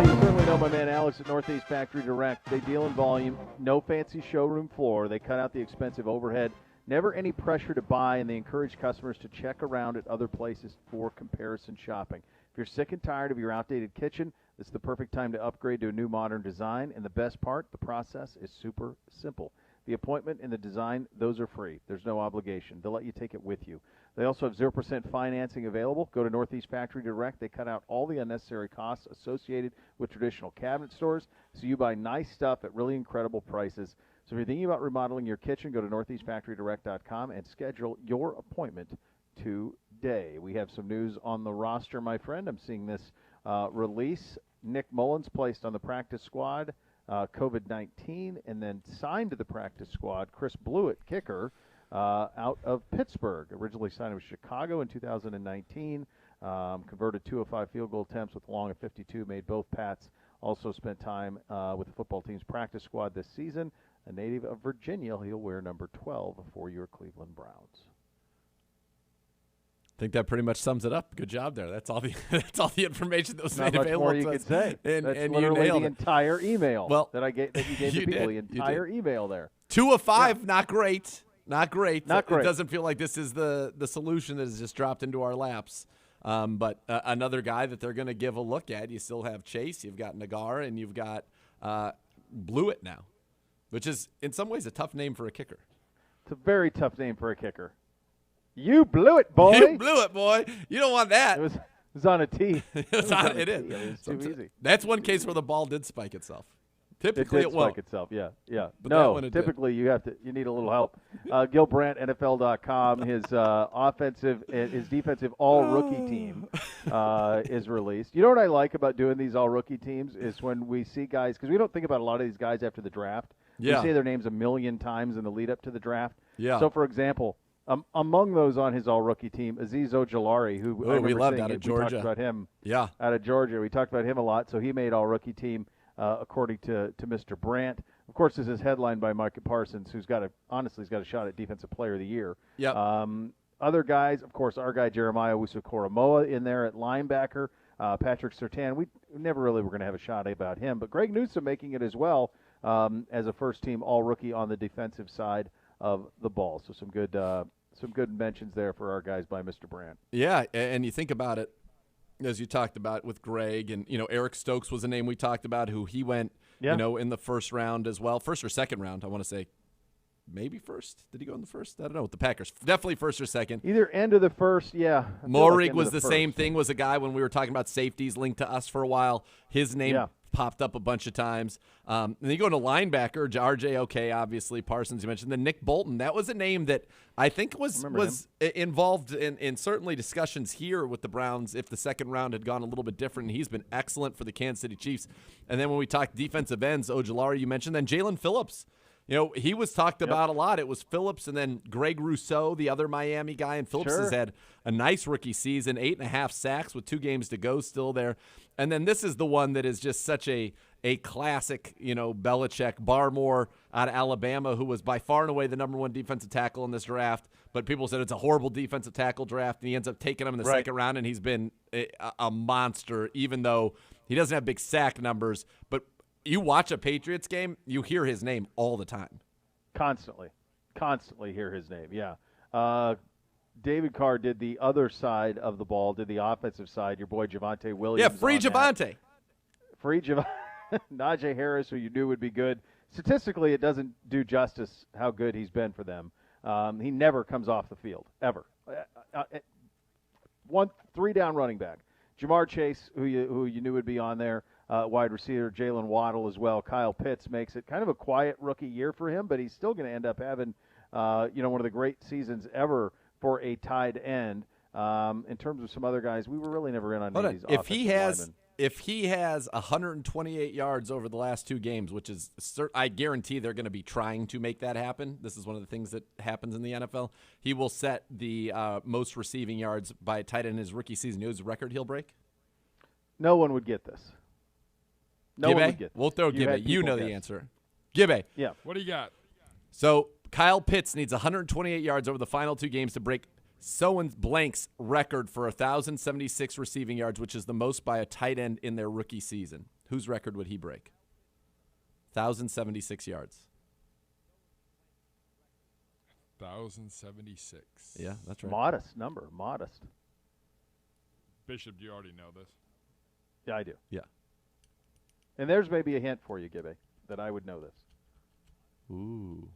[SPEAKER 1] Well, you certainly know my man Alex at Northeast Factory Direct. They deal in volume, no fancy showroom floor. They cut out the expensive overhead, never any pressure to buy, and they encourage customers to check around at other places for comparison shopping. If you're sick and tired of your outdated kitchen, this is the perfect time to upgrade to a new modern design. And the best part, the process is super simple. The appointment and the design, those are free. There's no obligation. They'll let you take it with you. They also have 0% financing available. Go to Northeast Factory Direct. They cut out all the unnecessary costs associated with traditional cabinet stores, so you buy nice stuff at really incredible prices. So if you're thinking about remodeling your kitchen, go to northeastfactorydirect.com and schedule your appointment today. We have some news on the roster, my friend. I'm seeing this release. Nick Mullins placed on the practice squad, COVID-19, and then signed to the practice squad. Chris Blewett, kicker, out of Pittsburgh. Originally signed with Chicago in 2019. Converted 205 field goal attempts with a long of 52. Made both Pats. Also spent time with the football team's practice squad this season. A native of Virginia, he'll wear number 12 for your Cleveland Browns.
[SPEAKER 2] I think that pretty much sums it up. Good job there. That's all the information that was
[SPEAKER 1] Not
[SPEAKER 2] made
[SPEAKER 1] much
[SPEAKER 2] available.
[SPEAKER 1] More you could say.
[SPEAKER 2] And
[SPEAKER 1] literally
[SPEAKER 2] you
[SPEAKER 1] the entire email
[SPEAKER 2] that
[SPEAKER 1] you gave to people. The entire email there.
[SPEAKER 2] 2 of 5, not great. Not great.
[SPEAKER 1] Not great.
[SPEAKER 2] It doesn't feel like this is the solution that has just dropped into our laps. But another guy that they're going to give a look at. You still have Chase. You've got Nagar, and you've got Blewett now, which is in some ways a tough name for a kicker.
[SPEAKER 1] It's a very tough name for a kicker. You blew it, boy.
[SPEAKER 2] You blew it, boy. You don't want that.
[SPEAKER 1] It was on a tee.
[SPEAKER 2] It
[SPEAKER 1] is.
[SPEAKER 2] It's
[SPEAKER 1] too easy.
[SPEAKER 2] That's one case where the ball did spike itself. Typically,
[SPEAKER 1] it won't. Spike itself. Yeah.
[SPEAKER 2] But
[SPEAKER 1] no, typically you need a little help. Gil Brandt, NFL.com. His his defensive all-rookie team is released. You know what I like about doing these all-rookie teams is when we see guys, because we don't think about a lot of these guys after the draft.
[SPEAKER 2] Yeah.
[SPEAKER 1] We say their names a million times in the lead-up to the draft.
[SPEAKER 2] Yeah.
[SPEAKER 1] So, for example, among those on his all-rookie team, Azeez Ojulari, who I
[SPEAKER 2] we loved
[SPEAKER 1] saying
[SPEAKER 2] out of Georgia.
[SPEAKER 1] We talked about him.
[SPEAKER 2] Yeah.
[SPEAKER 1] Out of Georgia. We talked about him a lot, so he made all-rookie team. According to Mr. Brandt. Of course, this is headlined by Micah Parsons, who's got a shot at Defensive Player of the Year.
[SPEAKER 2] Yep.
[SPEAKER 1] Other guys, of course, our guy Jeremiah Wusu-Koramoah in there at linebacker. Patrick Surtain, we never really were going to have a shot about him, but Greg Newsome making it as well as a first-team all-rookie on the defensive side of the ball. So some good mentions there for our guys by Mr. Brandt.
[SPEAKER 2] Yeah, and you think about it, as you talked about with Greg, and Eric Stokes was a name we talked about, who he went in the first round as well, first or second round. I want to say maybe first. Did he go in the first? I don't know. With the Packers, definitely first or second.
[SPEAKER 1] Either end of the first, yeah.
[SPEAKER 2] Morig was the same thing. Was a guy when we were talking about safeties linked to us for a while. His name popped up a bunch of times. And then you go to linebacker, RJ, obviously Parsons. You mentioned then Nick Bolton. That was a name that I think was involved in certainly discussions here with the Browns if the second round had gone a little bit different. He's been excellent for the Kansas City Chiefs. And then when we talked defensive ends, Ojulari you mentioned, then Jalen Phillips. He was talked about a lot. It was Phillips and then Greg Rousseau, the other Miami guy. And Phillips has had a nice rookie season, 8.5 sacks with 2 games to go still there. And then this is the one that is just such a classic, Belichick, Barmore out of Alabama, who was by far and away the number 1 defensive tackle in this draft. But people said it's a horrible defensive tackle draft, and he ends up taking him in the second round, and he's been a monster, even though he doesn't have big sack numbers. But you watch a Patriots game, you hear his name all the time. Constantly hear his name,
[SPEAKER 1] yeah. David Carr did the other side of the ball, did the offensive side. Your boy Javonte Williams.
[SPEAKER 2] Yeah, free Javonte.
[SPEAKER 1] Free Javonte. Najee Harris, who you knew would be good. Statistically, it doesn't do justice how good he's been for them. He never comes off the field, ever. 3-down running back. Jamar Chase, who you knew would be on there. Wide receiver Jalen Waddle as well. Kyle Pitts makes it kind of a quiet rookie year for him, but he's still going to end up having one of the great seasons ever for a tight end. In terms of some other guys, we were really never in on these offensive linemen.
[SPEAKER 2] If he has 128 yards over the last 2 games, which is I guarantee they're going to be trying to make that happen. This is one of the things that happens in the NFL. He will set the most receiving yards by a tight end in his rookie season. Whose record he'll break?
[SPEAKER 1] No one would get this. No one would get this.
[SPEAKER 2] We'll throw Gibbe. You know the answer. Gibbe.
[SPEAKER 1] Yeah.
[SPEAKER 6] What do you got?
[SPEAKER 2] So Kyle Pitts needs 128 yards over the final 2 games to break so-and-blank's record for 1,076 receiving yards, which is the most by a tight end in their rookie season. whose record would he break? 1,076 yards.
[SPEAKER 6] 1,076.
[SPEAKER 2] Yeah, that's right.
[SPEAKER 1] Modest number. Modest.
[SPEAKER 6] Bishop, do you already know this?
[SPEAKER 1] Yeah, I do.
[SPEAKER 2] Yeah.
[SPEAKER 1] And there's maybe a hint for you, Gibby, that I would know this.
[SPEAKER 2] Ooh.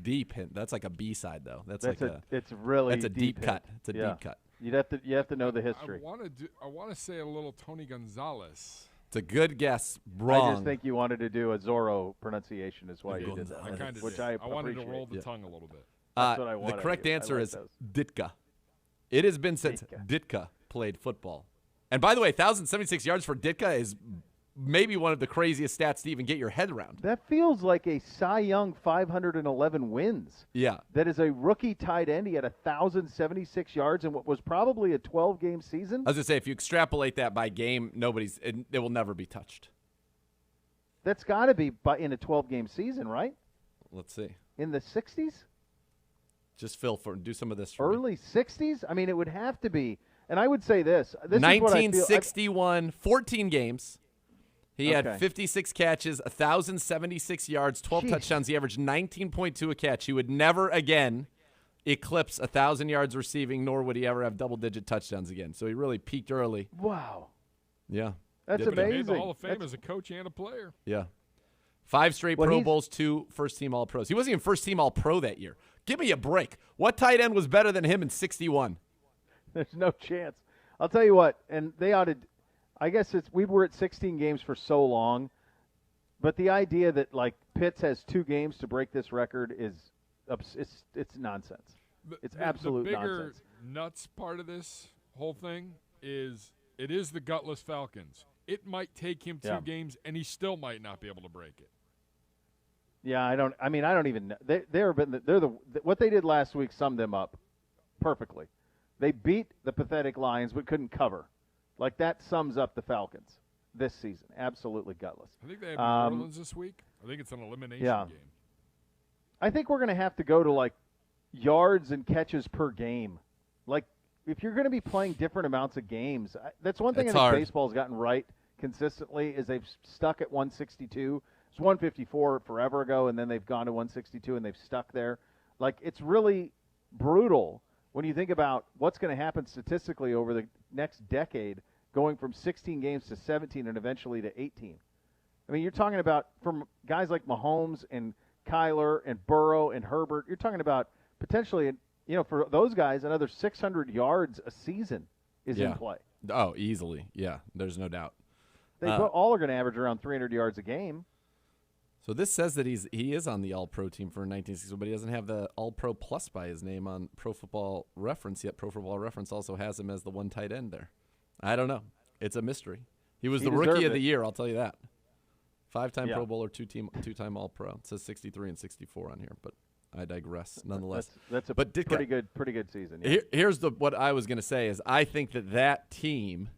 [SPEAKER 2] Deep hint. That's like a B-side, though. That's
[SPEAKER 1] like it's
[SPEAKER 2] a deep cut. It's a deep cut.
[SPEAKER 1] You have to know the history.
[SPEAKER 6] I want to say a little Tony Gonzalez.
[SPEAKER 2] It's a good guess. Wrong.
[SPEAKER 1] I just think you wanted to do a Zorro pronunciation is why you did that.
[SPEAKER 6] I kind of
[SPEAKER 1] did.
[SPEAKER 6] I wanted to roll the tongue a little bit.
[SPEAKER 1] That's what I wanted.
[SPEAKER 2] The correct answer
[SPEAKER 1] like
[SPEAKER 2] is
[SPEAKER 1] those.
[SPEAKER 2] Ditka. It has been since Ditka played football. And by the way, 1,076 yards for Ditka is maybe one of the craziest stats to even get your head around.
[SPEAKER 1] That feels like a Cy Young 511 wins.
[SPEAKER 2] Yeah.
[SPEAKER 1] That is a rookie tight end. He had 1,076 yards in what was probably a 12-game season.
[SPEAKER 2] I was going to say, if you extrapolate that by game, it will never be touched.
[SPEAKER 1] That's got to be in a 12-game season, right?
[SPEAKER 2] Let's see.
[SPEAKER 1] In the 60s?
[SPEAKER 2] Just do some of this for
[SPEAKER 1] Early 60s? I mean, it would have to be. And I would say this.
[SPEAKER 2] 1961, 14 games. He had 56 catches, 1,076 yards, 12 touchdowns. He averaged 19.2 a catch. He would never again eclipse 1,000 yards receiving, nor would he ever have double-digit touchdowns again. So he really peaked early.
[SPEAKER 1] Wow.
[SPEAKER 2] Yeah.
[SPEAKER 1] That's
[SPEAKER 6] amazing. He made the
[SPEAKER 1] amazing.
[SPEAKER 6] Hall of Fame as a coach and a player.
[SPEAKER 2] Yeah. 5 straight Pro Bowls, 2 first-team All-Pros. He wasn't even first-team All-Pro that year. Give me a break. What tight end was better than him in 61?
[SPEAKER 1] There's no chance. I'll tell you what, and they ought to – I guess we were at 16 games for so long, but the idea that, like, Pitts has 2 games to break this record is it's nonsense. It's absolute
[SPEAKER 6] nonsense. The
[SPEAKER 1] nonsense.
[SPEAKER 6] bigger nuts part of this whole thing is it is the gutless Falcons. It might take him 2 games, and he still might not be able to break it.
[SPEAKER 1] Yeah, I don't even know. What they did last week summed them up perfectly. They beat the pathetic Lions but couldn't cover. Like, that sums up the Falcons this season. Absolutely gutless.
[SPEAKER 6] I think they have New Orleans this week. I think it's an elimination game.
[SPEAKER 1] I think we're going to have to go to, like, yards and catches per game. Like, if you're going to be playing different amounts of games, that's one thing I think baseball's gotten right consistently is they've stuck at 162. It's 154 forever ago, and then they've gone to 162, and they've stuck there. Like, it's really brutal when you think about what's going to happen statistically over the next decade, going from 16 games to 17 and eventually to 18. I mean, you're talking about from guys like Mahomes and Kyler and Burrow and Herbert, you're talking about potentially, for those guys, another 600 yards a season is in play.
[SPEAKER 2] Oh, easily. Yeah, there's no doubt.
[SPEAKER 1] They all are going to average around 300 yards a game.
[SPEAKER 2] So this says that he is on the All-Pro team for 1960, but he doesn't have the All-Pro Plus by his name on Pro Football Reference yet. Pro Football Reference also has him as the one tight end there. I don't know. It's a mystery. He was the Rookie of the Year, I'll tell you that. 5-time Pro Bowler, 2-time All-Pro. It says 63 and 64 on here, but I digress nonetheless.
[SPEAKER 1] That's a pretty good season. Yeah.
[SPEAKER 2] Here's what I was going to say is I think that team,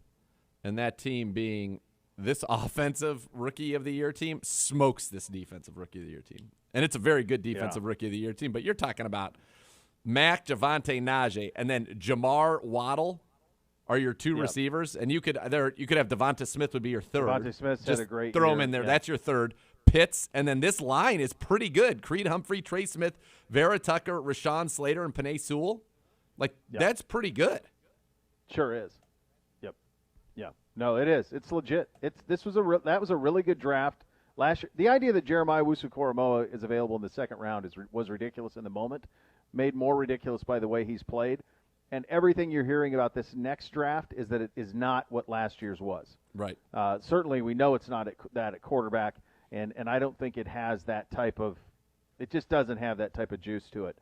[SPEAKER 2] and that team being this offensive Rookie of the Year team, smokes this defensive Rookie of the Year team. And it's a very good defensive Rookie of the Year team, but you're talking about Mac, Javonte, Najee, and then Jamar, Waddle are your 2 receivers, and you could have Devonta Smith would be your third.
[SPEAKER 1] Devonta Smith had a great
[SPEAKER 2] throw
[SPEAKER 1] year.
[SPEAKER 2] him in there. Yeah. That's your third. Pitts, and then this line is pretty good. Creed Humphrey, Trey Smith, Vera Tucker, Rashawn Slater, and Penei Sewell. That's pretty good.
[SPEAKER 1] Sure is. Yep. Yeah. No, it is. It's legit. That was a really good draft last year. The idea that Jeremiah Owusu-Koramoah is available in the second round was ridiculous in the moment, made more ridiculous by the way he's played. And everything you're hearing about this next draft is that it is not what last year's was.
[SPEAKER 2] Right.
[SPEAKER 1] Certainly we know it's not at quarterback, and I don't think it has that type of – it just doesn't have that type of juice to it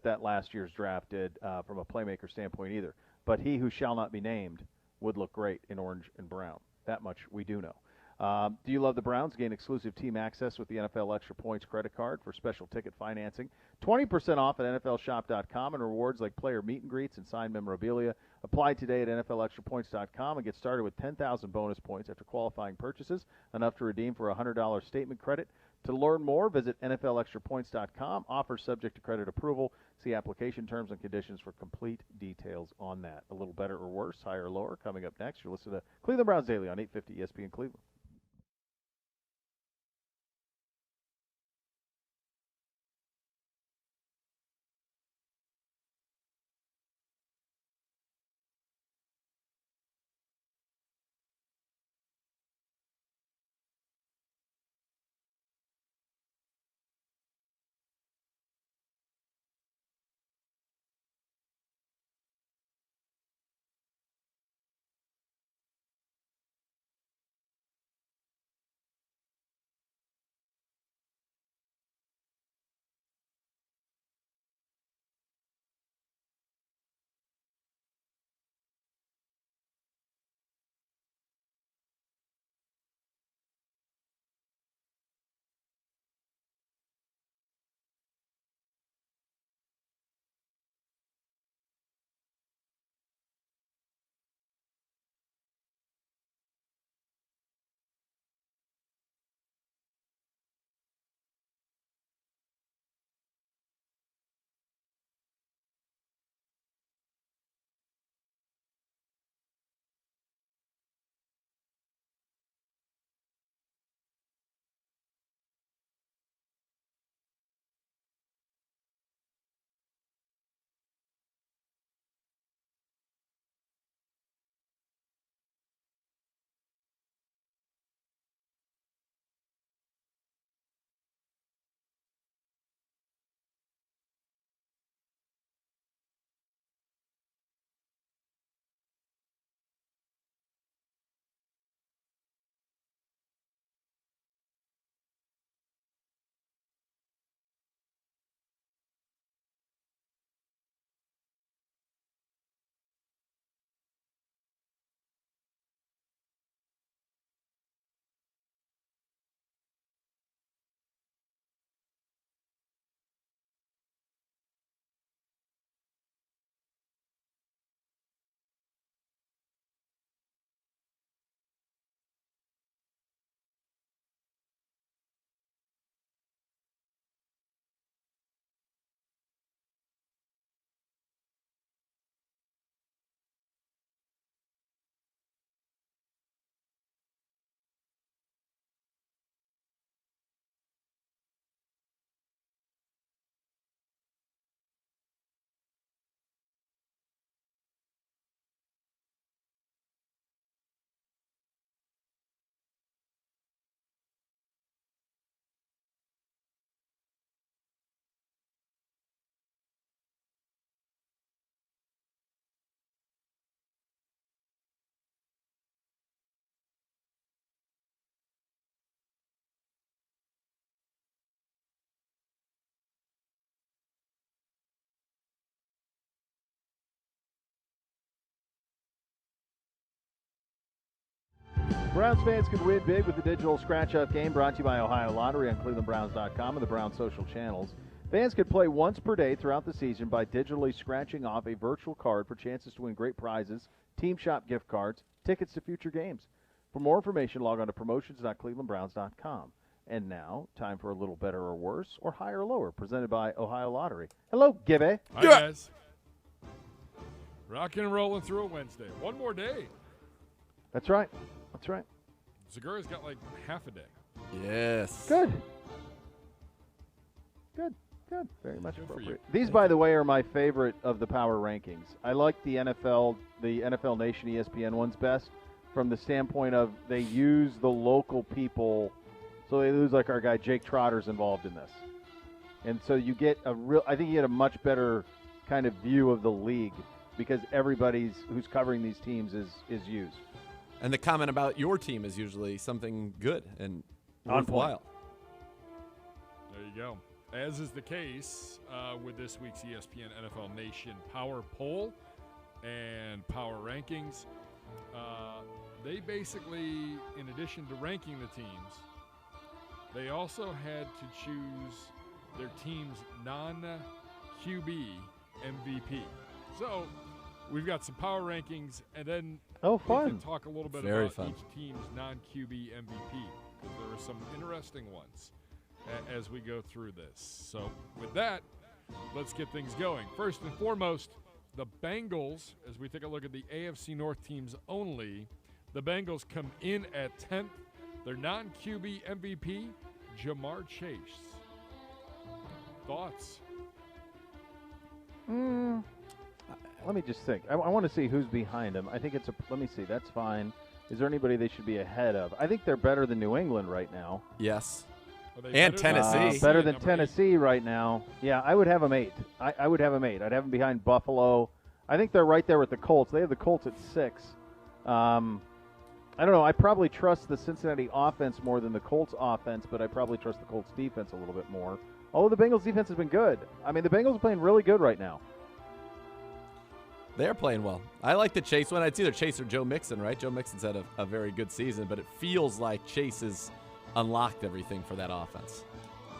[SPEAKER 1] that last year's draft did from a playmaker standpoint either. But he who shall not be named would look great in orange and brown. That much we do know. Do you love the Browns? Gain exclusive team access with the NFL Extra Points credit card for special ticket financing. 20% off at NFLshop.com and rewards like player meet and greets and signed memorabilia. Apply today at NFLExtraPoints.com and get started with 10,000 bonus points after qualifying purchases, enough to redeem for a $100 statement credit. To learn more, visit NFLExtraPoints.com. Offer subject to credit approval. See application terms and conditions for complete details on that. A little better or worse, higher or lower, coming up next. You're listening to Cleveland Browns Daily on 850 ESPN Cleveland. Browns fans could win big with the digital scratch-off game brought to you by Ohio Lottery on ClevelandBrowns.com and the Browns social channels. Fans could play once per day throughout the season by digitally scratching off a virtual card for chances to win great prizes, team shop gift cards, tickets to future games. For more information, log on to promotions.clevelandbrowns.com. And now, time for a little better or worse, or higher or lower, presented by Ohio Lottery. Hello, Gibby.
[SPEAKER 6] Hi, guys. Rocking and rolling through a Wednesday. One more day.
[SPEAKER 1] That's right. That's right.
[SPEAKER 6] Zegura's got like half a day.
[SPEAKER 2] Yes.
[SPEAKER 1] Good. Very much
[SPEAKER 6] Good for
[SPEAKER 1] appropriate.
[SPEAKER 6] you.
[SPEAKER 1] These, by the way, are my favorite of the power rankings. I like the NFL Nation ESPN ones best from the standpoint of they use the local people, so they lose like our guy Jake Trotter's involved in this. And so you get I think you get a much better kind of view of the league because everybody's who's covering these teams is used.
[SPEAKER 2] And the comment about your team is usually something good and worthwhile.
[SPEAKER 6] There you go. As is the case with this week's ESPN NFL Nation Power Poll and Power Rankings. They basically, in addition to ranking the teams, they also had to choose their team's non-QB MVP. So we've got some power rankings, and then we can talk a little bit about each team's non-QB MVP, because there are some interesting ones as we go through this. So with that, let's get things going. First and foremost, the Bengals, as we take a look at the AFC North teams only, the Bengals come in at 10th. Their non-QB MVP, Jamar Chase. Thoughts?
[SPEAKER 1] Let me just think. I want to see who's behind him. I think let me see. That's fine. Is there anybody they should be ahead of? I think they're better than New England right now.
[SPEAKER 2] Yes.
[SPEAKER 6] And
[SPEAKER 2] Tennessee.
[SPEAKER 1] Better than Tennessee right now. Yeah, I would have them 8. I would have them 8. I'd have them behind Buffalo. I think they're right there with the Colts. They have the Colts at 6. I don't know. I probably trust the Cincinnati offense more than the Colts offense, but I probably trust the Colts defense a little bit more. Although the Bengals defense has been good. I mean, the Bengals are playing really good right now.
[SPEAKER 2] They're playing well. I like the Chase one. It's either Chase or Joe Mixon, right? Joe Mixon's had a very good season, but it feels like Chase has unlocked everything for that offense.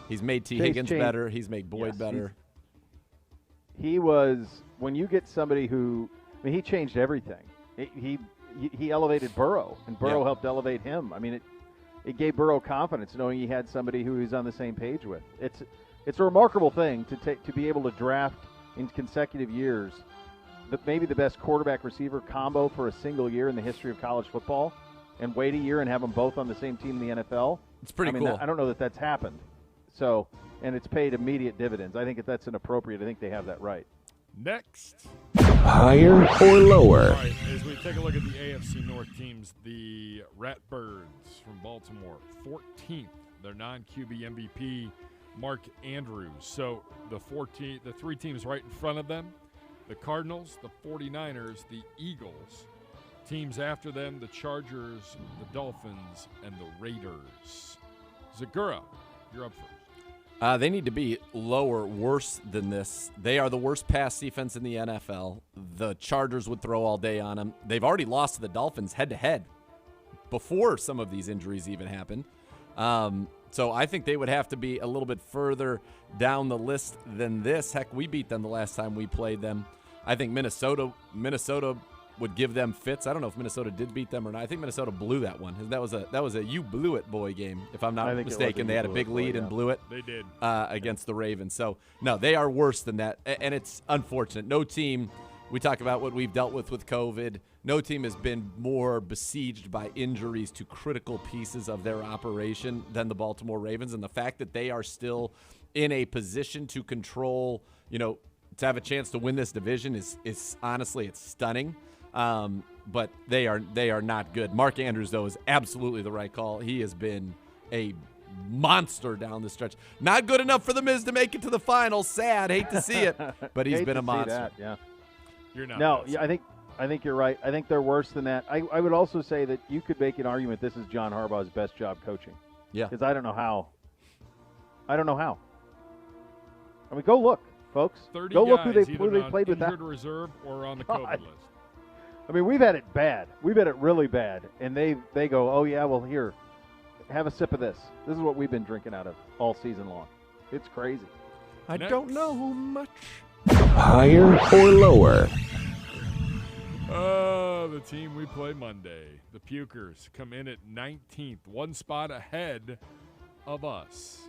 [SPEAKER 2] He's made Higgins better. He's made Boyd better.
[SPEAKER 1] He was, when you get somebody who, I mean, he changed everything. He elevated Burrow, and Burrow helped elevate him. I mean, it gave Burrow confidence knowing he had somebody who he's on the same page with. It's a remarkable thing to be able to draft in consecutive years maybe the best quarterback-receiver combo for a single year in the history of college football, and wait a year and have them both on the same team in the NFL.
[SPEAKER 2] It's pretty cool.
[SPEAKER 1] I don't know that that's happened. So, and it's paid immediate dividends. I think if that's inappropriate, I think they have that right.
[SPEAKER 6] Next.
[SPEAKER 7] Higher or lower?
[SPEAKER 6] All right, as we take a look at the AFC North teams, the Ratbirds from Baltimore, 14th. Their non-QB MVP, Mark Andrews. So the 3 teams right in front of them, the Cardinals, the 49ers, the Eagles. Teams after them, the Chargers, the Dolphins, and the Raiders. Zegura, you're up first.
[SPEAKER 2] They need to be lower, worse than this. They are the worst pass defense in the NFL. The Chargers would throw all day on them. They've already lost to the Dolphins head-to-head before some of these injuries even happened. So I think they would have to be a little bit further down the list than this. Heck, we beat them the last time we played them. I think Minnesota would give them fits. I don't know if Minnesota did beat them or not. I think Minnesota blew that one. That was a you blew it boy game, if I'm not mistaken. They had a big lead and blew it.
[SPEAKER 6] They did
[SPEAKER 2] against the Ravens. So no, they are worse than that, and it's unfortunate. No team. We talk about what we've dealt with COVID. No team has been more besieged by injuries to critical pieces of their operation than the Baltimore Ravens, and the fact that they are still in a position to control, to have a chance to win this division is honestly, it's stunning. But they are not good. Mark Andrews, though, is absolutely the right call. He has been a monster down the stretch. Not good enough for the Miz to make it to the final. Sad, hate to see it, but he's been a monster.
[SPEAKER 1] That, yeah.
[SPEAKER 6] You're not.
[SPEAKER 1] No, yeah, I think you're right. I think they're worse than that. I would also say that you could make an argument this is John Harbaugh's best job coaching.
[SPEAKER 2] Yeah.
[SPEAKER 1] Because I don't know how. I mean, go look, folks.
[SPEAKER 6] 30
[SPEAKER 1] go
[SPEAKER 6] guys,
[SPEAKER 1] look who they
[SPEAKER 6] either
[SPEAKER 1] played with.
[SPEAKER 6] Injured reserve or on the COVID list.
[SPEAKER 1] I mean, we've had it bad. We've had it really bad. And they go, oh, yeah, well, here, have a sip of this. This is what we've been drinking out of all season long. It's crazy.
[SPEAKER 2] I don't know much.
[SPEAKER 7] Higher or lower?
[SPEAKER 6] The team we play Monday, the Pukers, come in at 19th, one spot ahead of us.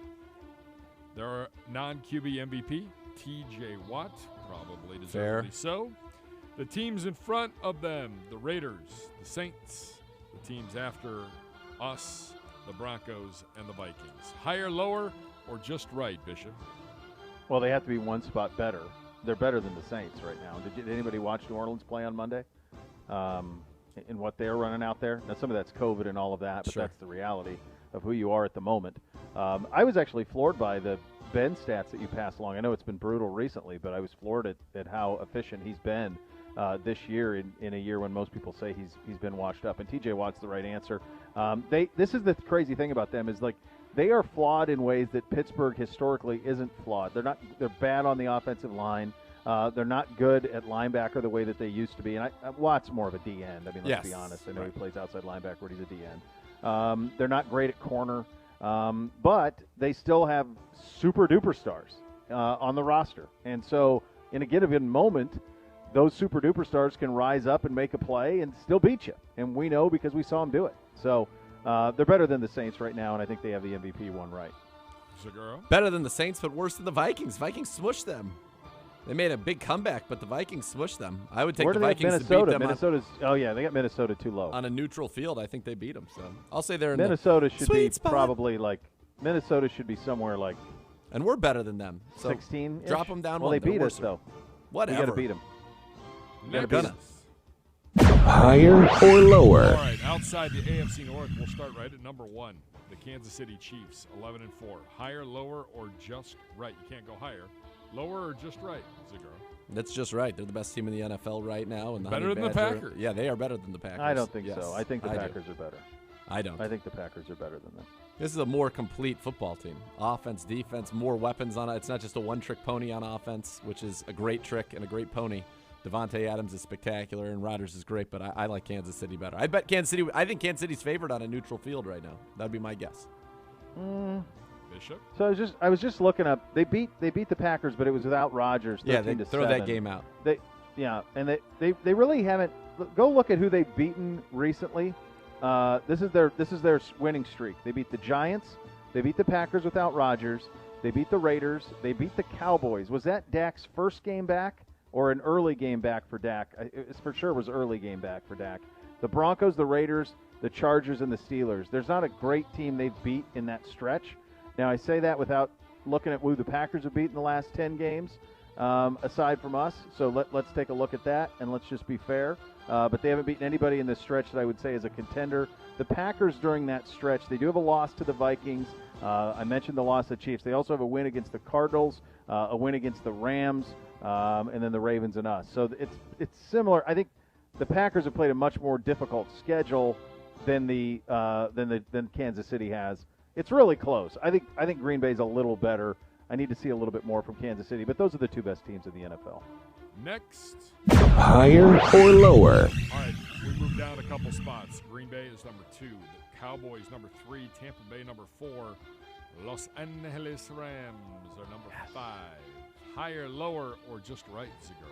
[SPEAKER 6] Their non-QB MVP, T.J. Watt, probably deservedly so. The teams in front of them, the Raiders, the Saints, the teams after us, the Broncos, and the Vikings. Higher, lower, or just right, Bishop?
[SPEAKER 1] Well, they have to be one spot better. They're better than the Saints right now. Did anybody watch New Orleans play on Monday? In what they're running out there? Now, some of that's COVID and all of that, but that's the reality of who you are at the moment. I was actually floored by the Ben stats that you passed along. I know it's been brutal recently, but I was floored at how efficient he's been this year in a year when most people say he's been washed up. And T.J. Watt's the right answer. This is the crazy thing about them is, like, they are flawed in ways that Pittsburgh historically isn't flawed. They're bad on the offensive line. They're not good at linebacker the way that they used to be. And Watt's more of a D end. I mean, let's be honest. I know he plays outside linebacker, but he's a D end. They're not great at corner, but they still have super duper stars on the roster. And so in a given moment, those super duper stars can rise up and make a play and still beat you. And we know because we saw them do it. So they're better than the Saints right now, and I think they have the MVP one right.
[SPEAKER 6] Zegura?
[SPEAKER 2] Better than the Saints, but worse than the Vikings. Vikings smushed them. They made a big comeback, but the Vikings smushed them. I would take the Vikings to beat them.
[SPEAKER 1] They got Minnesota too low.
[SPEAKER 2] On a neutral field, I think they beat them. So I'll say they're in
[SPEAKER 1] Minnesota
[SPEAKER 2] the
[SPEAKER 1] should
[SPEAKER 2] sweet
[SPEAKER 1] be
[SPEAKER 2] spot.
[SPEAKER 1] probably like Minnesota should be somewhere like.
[SPEAKER 2] And we're better than them. So
[SPEAKER 1] 16.
[SPEAKER 2] Drop them down.
[SPEAKER 1] Well,
[SPEAKER 2] one.
[SPEAKER 1] they beat
[SPEAKER 2] They're
[SPEAKER 1] us
[SPEAKER 2] worse.
[SPEAKER 1] though.
[SPEAKER 2] Whatever.
[SPEAKER 1] You got to beat them.
[SPEAKER 2] They're gonna.
[SPEAKER 7] Higher or lower?
[SPEAKER 6] All right, outside the AFC North, we'll start right at number 1. The Kansas City Chiefs, 11-4. Higher, lower, or just right? You can't go higher. Lower or just right, Zegura?
[SPEAKER 2] That's just right. They're the best team in the NFL right now. And
[SPEAKER 6] better than the Packers.
[SPEAKER 2] Yeah, they are better than the Packers.
[SPEAKER 1] I don't think
[SPEAKER 2] yes,
[SPEAKER 1] so. I think the Packers are better.
[SPEAKER 2] I don't.
[SPEAKER 1] I think the Packers are better than them.
[SPEAKER 2] This is a more complete football team. Offense, defense, more weapons on it. It's not just a one-trick pony on offense, which is a great trick and a great pony. Devontae Adams is spectacular, and Rodgers is great, but I like Kansas City better. I think Kansas City's favored on a neutral field right now. That'd be my guess.
[SPEAKER 6] Bishop?
[SPEAKER 1] So I was just looking up. They beat the Packers, but it was without Rodgers.
[SPEAKER 2] Yeah, they throw that game out.
[SPEAKER 1] They really haven't. Go look at who they've beaten recently. This is their winning streak. They beat the Giants. They beat the Packers without Rodgers. They beat the Raiders. They beat the Cowboys. Was that Dak's first game back or an early game back for Dak? It for sure was early game back for Dak. The Broncos, the Raiders, the Chargers, and the Steelers. There's not a great team they've beat in that stretch. Now, I say that without looking at who the Packers have beat in the last 10 games, aside from us. So let's take a look at that, and let's just be fair. But they haven't beaten anybody in this stretch that I would say is a contender. The Packers during that stretch, they do have a loss to the Vikings. I mentioned the loss to the Chiefs. They also have a win against the Cardinals, a win against the Rams, and then the Ravens and us. So it's similar. I think the Packers have played a much more difficult schedule than Kansas City has. It's really close. I think Green Bay's a little better. I need to see a little bit more from Kansas City, but those are the two best teams in the NFL.
[SPEAKER 6] Next.
[SPEAKER 7] Higher or lower?
[SPEAKER 6] All right, we moved down a couple spots. Green Bay is number 2. The Cowboys number 3. Tampa Bay number 4. Los Angeles Rams are number 5. Higher, lower, or just right, Zegura?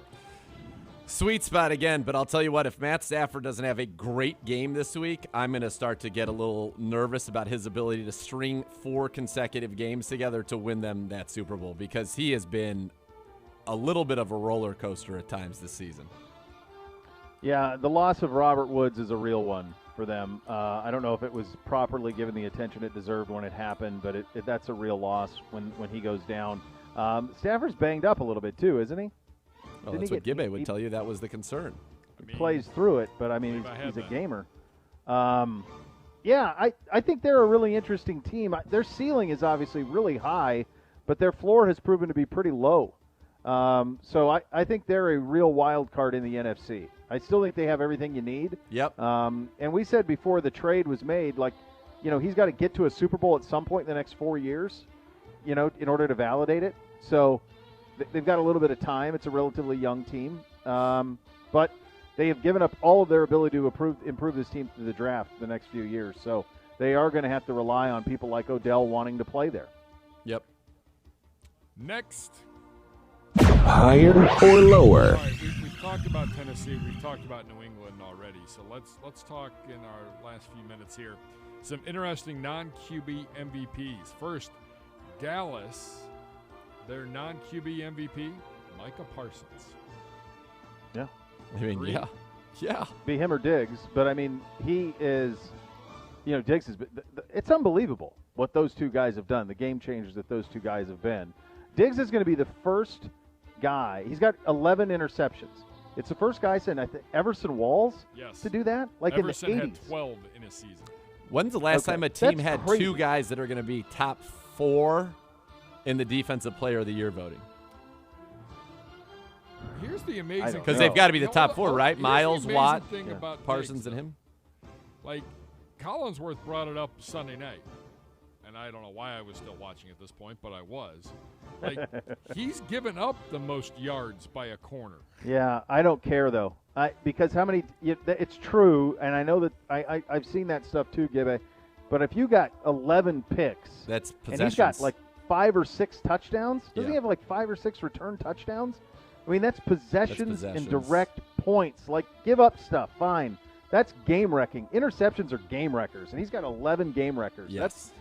[SPEAKER 2] Sweet spot again, but I'll tell you what, if Matt Stafford doesn't have a great game this week, I'm going to start to get a little nervous about his ability to string 4 consecutive games together to win them that Super Bowl, because he has been a little bit of a roller coaster at times this season.
[SPEAKER 1] Yeah, the loss of Robert Woods is a real one for them. I don't know if it was properly given the attention it deserved when it happened, but that's a real loss when he goes down. Stafford's banged up a little bit too, isn't he?
[SPEAKER 2] Well, that's what Gibbe would tell you. That was the concern.
[SPEAKER 1] He plays through it, but I mean, he's a gamer. Yeah, I think they're a really interesting team. Their ceiling is obviously really high, but their floor has proven to be pretty low. So I think they're a real wild card in the NFC. I still think they have everything you need.
[SPEAKER 2] Yep.
[SPEAKER 1] And we said before the trade was made, he's got to get to a Super Bowl at some point in the next 4 years, in order to validate it. So they've got a little bit of time. It's a relatively young team. But they have given up all of their ability to improve this team through the draft the next few years. So they are going to have to rely on people like Odell wanting to play there.
[SPEAKER 2] Yep.
[SPEAKER 6] Next.
[SPEAKER 7] Higher or lower?
[SPEAKER 6] All right, we've talked about Tennessee. We've talked about New England already. So let's talk in our last few minutes here. Some interesting non-QB MVPs. First, Dallas, their non-QB MVP, Micah Parsons.
[SPEAKER 1] Yeah.
[SPEAKER 2] I mean,
[SPEAKER 6] Agreed?
[SPEAKER 2] Yeah.
[SPEAKER 1] Be him or Diggs, but I mean, he is, Diggs is, it's unbelievable what those two guys have done, the game changers that those two guys have been. Diggs is going to be the first guy. He's got 11 interceptions. It's the first guy since, I think, Everson Walls to do that, like
[SPEAKER 6] Everson
[SPEAKER 1] in the 80s.
[SPEAKER 6] had 12 in a season.
[SPEAKER 2] When's the last time a team had two guys that are going to be top 4 in the Defensive Player of the Year voting?
[SPEAKER 6] Here's the amazing
[SPEAKER 2] Because
[SPEAKER 6] thing.
[SPEAKER 2] they've got to be the top 4, right?
[SPEAKER 6] Here's
[SPEAKER 2] Miles,
[SPEAKER 6] the amazing
[SPEAKER 2] Watt,
[SPEAKER 6] thing about
[SPEAKER 2] Parsons,
[SPEAKER 6] Diggs,
[SPEAKER 2] and him.
[SPEAKER 6] Like, Collinsworth brought it up Sunday night, and I don't know why I was still watching at this point, but I was. Like, he's given up the most yards by a corner.
[SPEAKER 1] Yeah, I don't care, though. Because how many it's true, and I know that I've seen that stuff too, Gibby. But if you got 11 picks,
[SPEAKER 2] that's possessions.
[SPEAKER 1] And he's got like 5 or 6 touchdowns. Doesn't he
[SPEAKER 2] Yeah.
[SPEAKER 1] have like 5 or 6 return touchdowns? I mean, that's possessions and direct points. Like, give up stuff, fine. That's game wrecking. Interceptions are game wreckers, and he's got 11 game wreckers.
[SPEAKER 2] Yes.
[SPEAKER 1] That's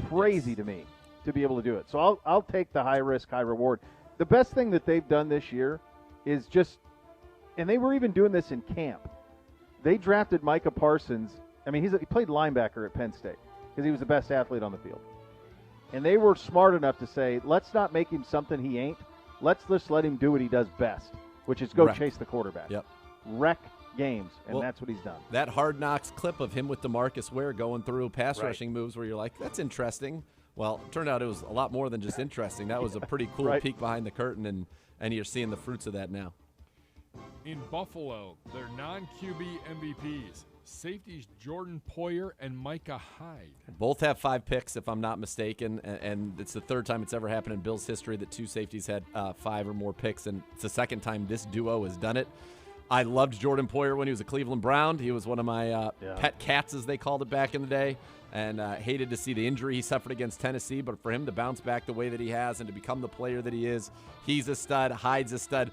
[SPEAKER 1] crazy to me to be able to do it. So I'll take the high risk, high reward. The best thing that they've done this year is just, and they were even doing this in camp. They drafted Micah Parsons. I mean, he played linebacker at Penn State because he was the best athlete on the field. And they were smart enough to say, let's not make him something he ain't. Let's just let him do what he does best, which is go chase the quarterback.
[SPEAKER 2] Yep.
[SPEAKER 1] Wreck games, and that's what he's done.
[SPEAKER 2] That Hard Knocks clip of him with DeMarcus Ware going through pass rushing moves where you're like, that's interesting. Well, it turned out it was a lot more than just interesting. That was a pretty cool peek behind the curtain, and you're seeing the fruits of that now.
[SPEAKER 6] In Buffalo, their non-QB MVPs, safeties Jordan Poyer and Micah Hyde.
[SPEAKER 2] Both have 5 picks, if I'm not mistaken, and it's the third time it's ever happened in Bills history that 2 safeties had 5 or more picks, and it's the second time this duo has done it. I loved Jordan Poyer when he was a Cleveland Brown. He was one of my pet cats, as they called it back in the day, and hated to see the injury he suffered against Tennessee, but for him to bounce back the way that he has and to become the player that he is, he's a stud, Hyde's a stud.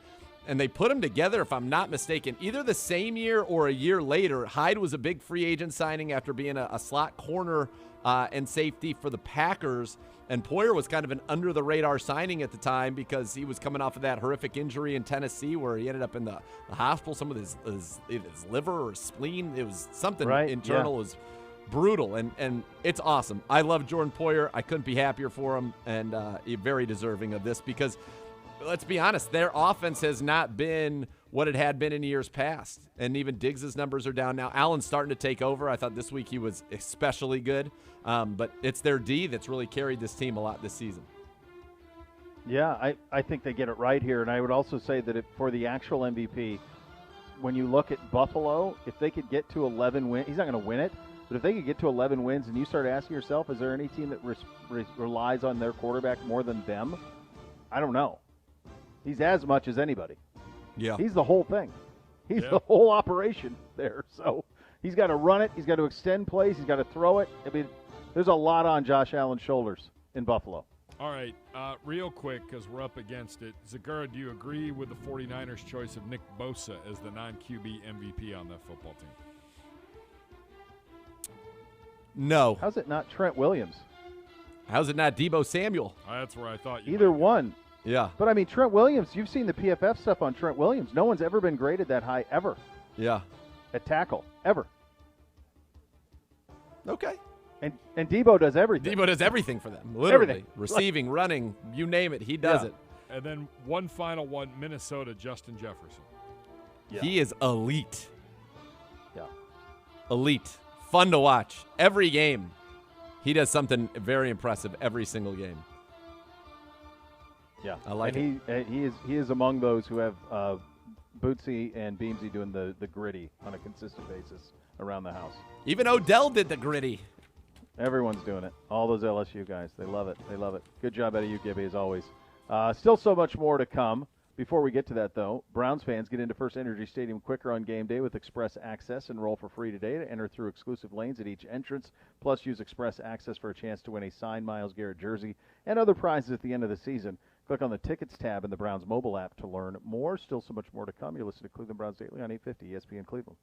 [SPEAKER 2] And they put them together, if I'm not mistaken, either the same year or a year later. Hyde was a big free agent signing after being a slot corner and safety for the Packers. And Poyer was kind of an under-the-radar signing at the time because he was coming off of that horrific injury in Tennessee where he ended up in the hospital. Some of his liver or spleen, it was something internal. It was brutal, and it's awesome. I love Jordan Poyer. I couldn't be happier for him, and very deserving of this because – let's be honest, their offense has not been what it had been in years past. And even Diggs' numbers are down now. Allen's starting to take over. I thought this week he was especially good. But it's their D that's really carried this team a lot this season.
[SPEAKER 1] Yeah, I think they get it right here. And I would also say that for the actual MVP, when you look at Buffalo, if they could get to 11 wins, he's not going to win it. But if they could get to 11 wins and you start asking yourself, is there any team that relies on their quarterback more than them? I don't know. He's as much as anybody.
[SPEAKER 2] Yeah.
[SPEAKER 1] He's the whole thing. He's the whole operation there. So he's got to run it. He's got to extend plays. He's got to throw it. I mean, there's a lot on Josh Allen's shoulders in Buffalo.
[SPEAKER 6] All right, real quick because we're up against it. Zegura, do you agree with the 49ers' choice of Nick Bosa as the non-QB MVP on that football team?
[SPEAKER 2] No.
[SPEAKER 1] How's it not Trent Williams?
[SPEAKER 2] How's it not Deebo Samuel?
[SPEAKER 6] That's where I thought you
[SPEAKER 1] Either
[SPEAKER 6] might
[SPEAKER 1] one.
[SPEAKER 2] Yeah.
[SPEAKER 1] But, I mean, Trent Williams, you've seen the PFF stuff on Trent Williams. No one's ever been graded that high ever.
[SPEAKER 2] Yeah.
[SPEAKER 1] At tackle. Ever.
[SPEAKER 2] Okay.
[SPEAKER 1] And Deebo does everything.
[SPEAKER 2] Deebo does everything for them. Literally.
[SPEAKER 1] Everything.
[SPEAKER 2] Receiving, running, you name it, he does it.
[SPEAKER 6] And then one final one, Minnesota, Justin Jefferson.
[SPEAKER 2] Yeah. He is elite.
[SPEAKER 1] Yeah.
[SPEAKER 2] Elite. Fun to watch. Every game, he does something very impressive every single game.
[SPEAKER 1] Yeah,
[SPEAKER 2] I like
[SPEAKER 1] it. He is among those who have Bootsy and Beamsy doing the gritty on a consistent basis around the house.
[SPEAKER 2] Even Odell did the gritty.
[SPEAKER 1] Everyone's doing it. All those LSU guys, they love it. They love it. Good job out of you, Gibby, as always. Still so much more to come. Before we get to that, though, Browns fans get into First Energy Stadium quicker on game day with Express Access. Enroll for free today to enter through exclusive lanes at each entrance. Plus, use Express Access for a chance to win a signed Myles Garrett jersey and other prizes at the end of the season. Click on the Tickets tab in the Browns mobile app to learn more. Still so much more to come. You're listening to Cleveland Browns Daily on 850 ESPN Cleveland.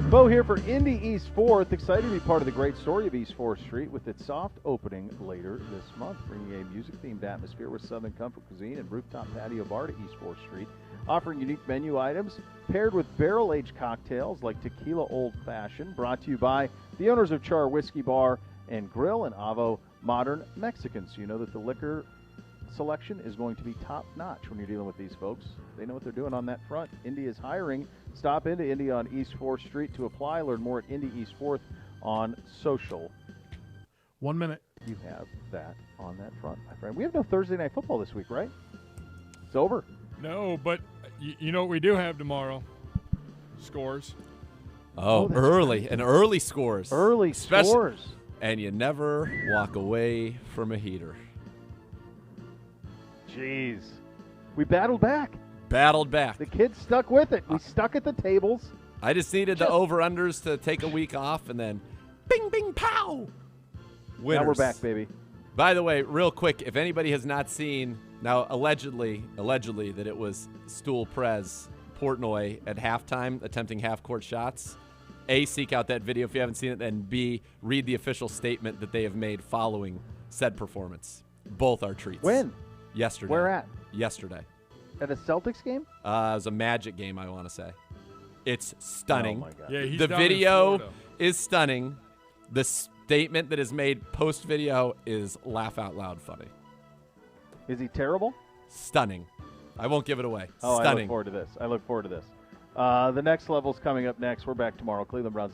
[SPEAKER 1] Beau here for Indy East 4th. Excited to be part of the great story of East 4th Street with its soft opening later this month, bringing a music-themed atmosphere with Southern comfort cuisine and rooftop patio bar to East 4th Street, offering unique menu items paired with barrel-aged cocktails like Tequila Old Fashioned, brought to you by the owners of Char Whiskey Bar and Grill and Avo Modern Mexican. So you know that the liquor selection is going to be top-notch when you're dealing with these folks. They know what they're doing on that front. Indy is hiring. Stop into Indy on East 4th Street to apply. Learn more at Indy East 4th on social.
[SPEAKER 6] 1 minute.
[SPEAKER 1] You have that on that front, my friend. We have no Thursday Night Football this week, right? It's over.
[SPEAKER 6] No, but you know what we do have tomorrow? Scores.
[SPEAKER 2] Oh, early. And early scores.
[SPEAKER 1] Early scores.
[SPEAKER 2] And you never walk away from a heater.
[SPEAKER 1] Jeez. We battled back.
[SPEAKER 2] The
[SPEAKER 1] kids stuck with it. We stuck at the tables.
[SPEAKER 2] I just needed the over-unders to take a week off, and then bing, bing, pow. Winners.
[SPEAKER 1] Now we're back, baby.
[SPEAKER 2] By the way, real quick, if anybody has not seen, now allegedly that it was Stool Prez Portnoy at halftime attempting half-court shots. A, seek out that video if you haven't seen it, and B, read the official statement that they have made following said performance. Both are treats.
[SPEAKER 1] When?
[SPEAKER 2] Yesterday.
[SPEAKER 1] Where at?
[SPEAKER 2] Yesterday.
[SPEAKER 1] At a Celtics game?
[SPEAKER 2] It was a Magic game, I want to say. It's stunning.
[SPEAKER 1] Oh, my God.
[SPEAKER 6] Yeah, he's
[SPEAKER 2] the
[SPEAKER 6] down in
[SPEAKER 2] video
[SPEAKER 6] Florida.
[SPEAKER 2] is stunning. The statement that is made post-video is laugh-out-loud funny.
[SPEAKER 1] Is he terrible?
[SPEAKER 2] Stunning. I won't give it away.
[SPEAKER 1] Oh,
[SPEAKER 2] Stunning.
[SPEAKER 1] I look forward to this. The next level's coming up next. We're back tomorrow. Cleveland Browns.